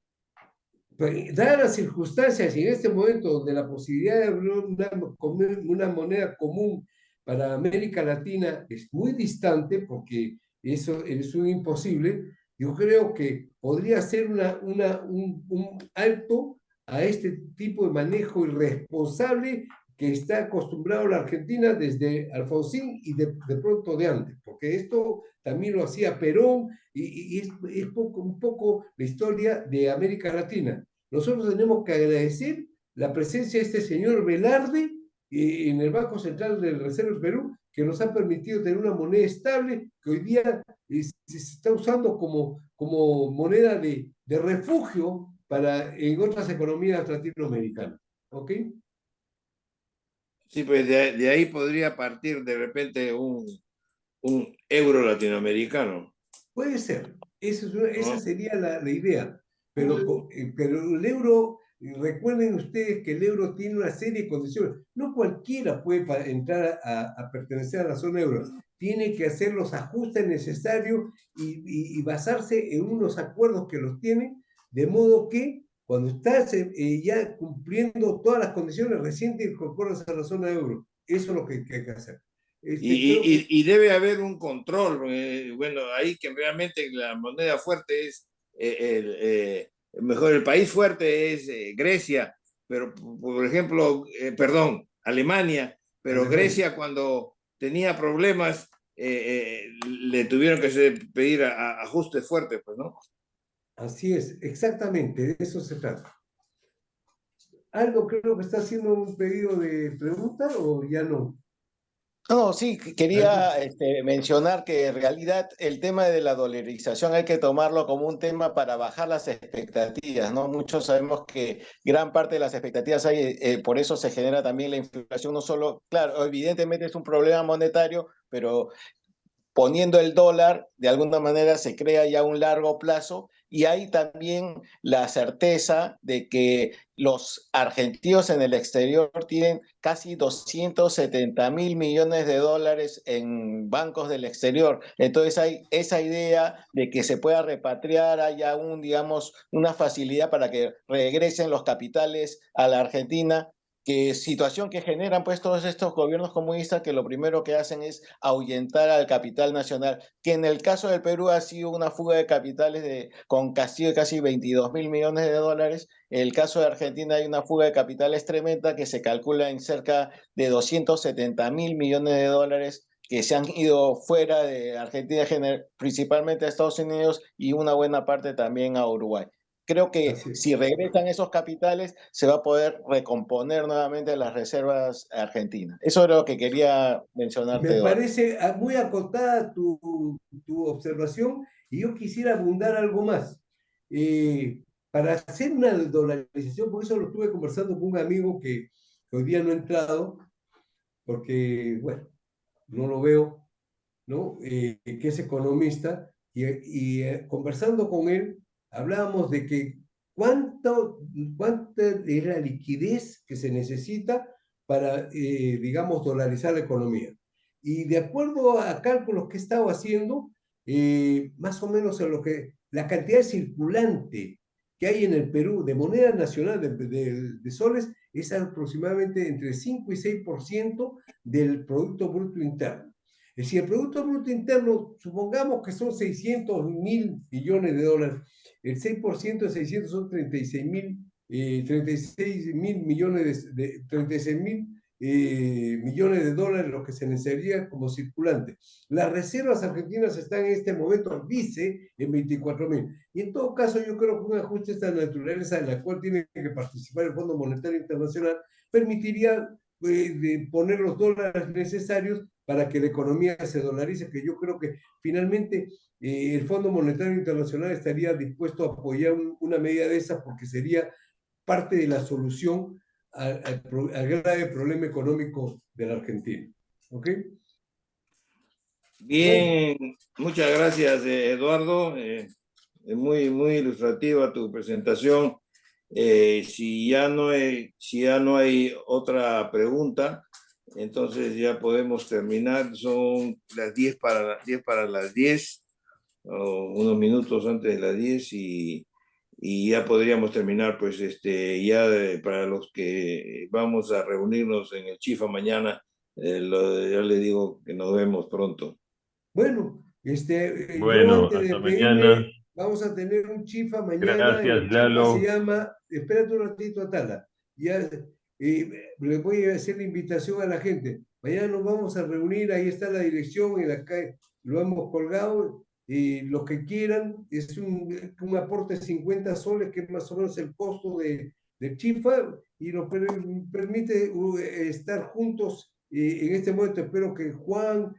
Dadas las circunstancias y en este momento donde la posibilidad de abrir una moneda común para América Latina es muy distante, porque eso es un imposible, yo creo que podría ser un alto a este tipo de manejo irresponsable que está acostumbrado la Argentina desde Alfonsín y de pronto de antes, porque esto también lo hacía Perón y es un poco la historia de América Latina. Nosotros tenemos que agradecer la presencia de este señor Velarde en el Banco Central del Reserva del Perú, que nos ha permitido tener una moneda estable que hoy día se está usando como moneda de refugio en otras economías latinoamericanas. ¿Ok? Sí, pues de ahí podría partir de repente un euro latinoamericano. Puede ser, esa ¿no? sería la idea, pero el euro, recuerden ustedes que el euro tiene una serie de condiciones, no cualquiera puede entrar a pertenecer a la zona euro, tiene que hacer los ajustes necesarios y basarse en unos acuerdos que los tienen, de modo que cuando estás ya cumpliendo todas las condiciones, recién te incorporas a la zona euro. Eso es lo que hay que hacer. Creo que Y debe haber un control. Bueno, ahí que realmente la moneda fuerte es, mejor el país fuerte es Grecia, pero por ejemplo, perdón, Alemania, pero Grecia cuando tenía problemas le tuvieron que pedir ajustes fuertes, pues, ¿no? Así es, exactamente, de eso se trata. Algo creo que está haciendo un pedido de pregunta o ya no. No, sí, quería mencionar que en realidad el tema de la dolarización hay que tomarlo como un tema para bajar las expectativas, ¿no? Muchos sabemos que gran parte de las expectativas hay, por eso se genera también la inflación, no solo, claro, evidentemente es un problema monetario, pero poniendo el dólar, de alguna manera se crea ya un largo plazo y hay también la certeza de que los argentinos en el exterior tienen casi 270.000 millones de dólares en bancos del exterior. Entonces hay esa idea de que se pueda repatriar, haya digamos, una facilidad para que regresen los capitales a la Argentina, que situación que generan pues todos estos gobiernos comunistas que lo primero que hacen es ahuyentar al capital nacional, que en el caso del Perú ha sido una fuga de capitales con castillo de casi 22.000 millones de dólares. En el caso de Argentina hay una fuga de capitales tremenda que se calcula en cerca de 270.000 millones de dólares que se han ido fuera de Argentina, principalmente a Estados Unidos y una buena parte también a Uruguay. Creo que si regresan esos capitales, se va a poder recomponer nuevamente las reservas argentinas. Eso es lo que quería mencionarte, Me Eduardo. parece muy acotada tu observación y yo quisiera abundar algo más. Para hacer una dolarización, por eso lo estuve conversando con un amigo que hoy día no ha entrado, porque, bueno, no lo veo, ¿no? Que es economista, y conversando con él, hablábamos de que cuánta es la liquidez que se necesita para, digamos, dolarizar la economía. Y de acuerdo a cálculos que he estado haciendo, más o menos en la cantidad circulante que hay en el Perú de moneda nacional de soles es aproximadamente entre 5 y 6% del Producto Bruto Interno. Es decir, el Producto Bruto Interno, supongamos que son 600.000 millones de dólares, el 6% de 600 son 36.000 millones 36.000 millones de dólares lo que se necesitaría como circulante. Las reservas argentinas están en este momento, dice, en 24.000. Y en todo caso, yo creo que un ajuste de esta naturaleza en la cual tiene que participar el Fondo Monetario Internacional permitiría de poner los dólares necesarios para que la economía se dolarice, que yo creo que finalmente el Fondo Monetario Internacional estaría dispuesto a apoyar una medida de esa porque sería parte de la solución al grave problema económico de la Argentina. ¿Ok? Bien, muchas gracias, Eduardo. Muy, muy ilustrativa tu presentación. Si ya no hay otra pregunta, entonces ya podemos terminar. Son las 10 para las 10, o unos minutos antes de las 10, y ya podríamos terminar, pues, ya para los que vamos a reunirnos en el Chifa mañana, ya le digo que nos vemos pronto. Bueno, yo Bueno, antes de hasta pedirme, mañana. Vamos a tener un chifa mañana. Gracias, el chifa Lalo. se llama, espérate un ratito, Atala. Ya, le voy a hacer la invitación a la gente. Mañana nos vamos a reunir, ahí está la dirección, en la calle, lo hemos colgado. Y los que quieran, es un aporte de 50 soles, que es más o menos el costo de chifa, y nos permite estar juntos en este momento. Espero que Juan,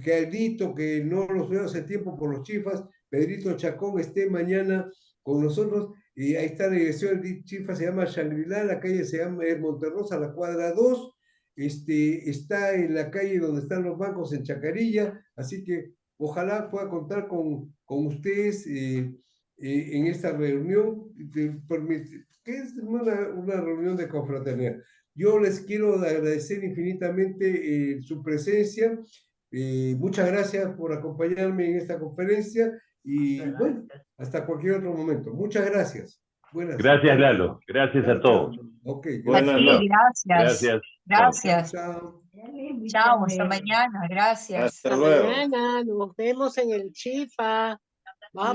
Carlito, que no los veo hace tiempo por los chifas, Pedrito Chacón esté mañana con nosotros. Y ahí está la dirección de chifa, se llama Shangri-La, la calle se llama Monterrosa, la cuadra 2. Está en la calle donde están los bancos en Chacarilla, así que ojalá pueda contar con ustedes en esta reunión, que es una reunión de confraternidad. Yo les quiero agradecer infinitamente su presencia. Muchas gracias por acompañarme en esta conferencia y bueno, hasta cualquier otro momento. Muchas gracias. Buenas. Gracias, Lalo. Gracias a todos. Okay, Buenas noches. Gracias. Gracias. Chao. Chao, hasta mañana. Gracias. Hasta luego. Mañana nos vemos en el Chifa. Vamos.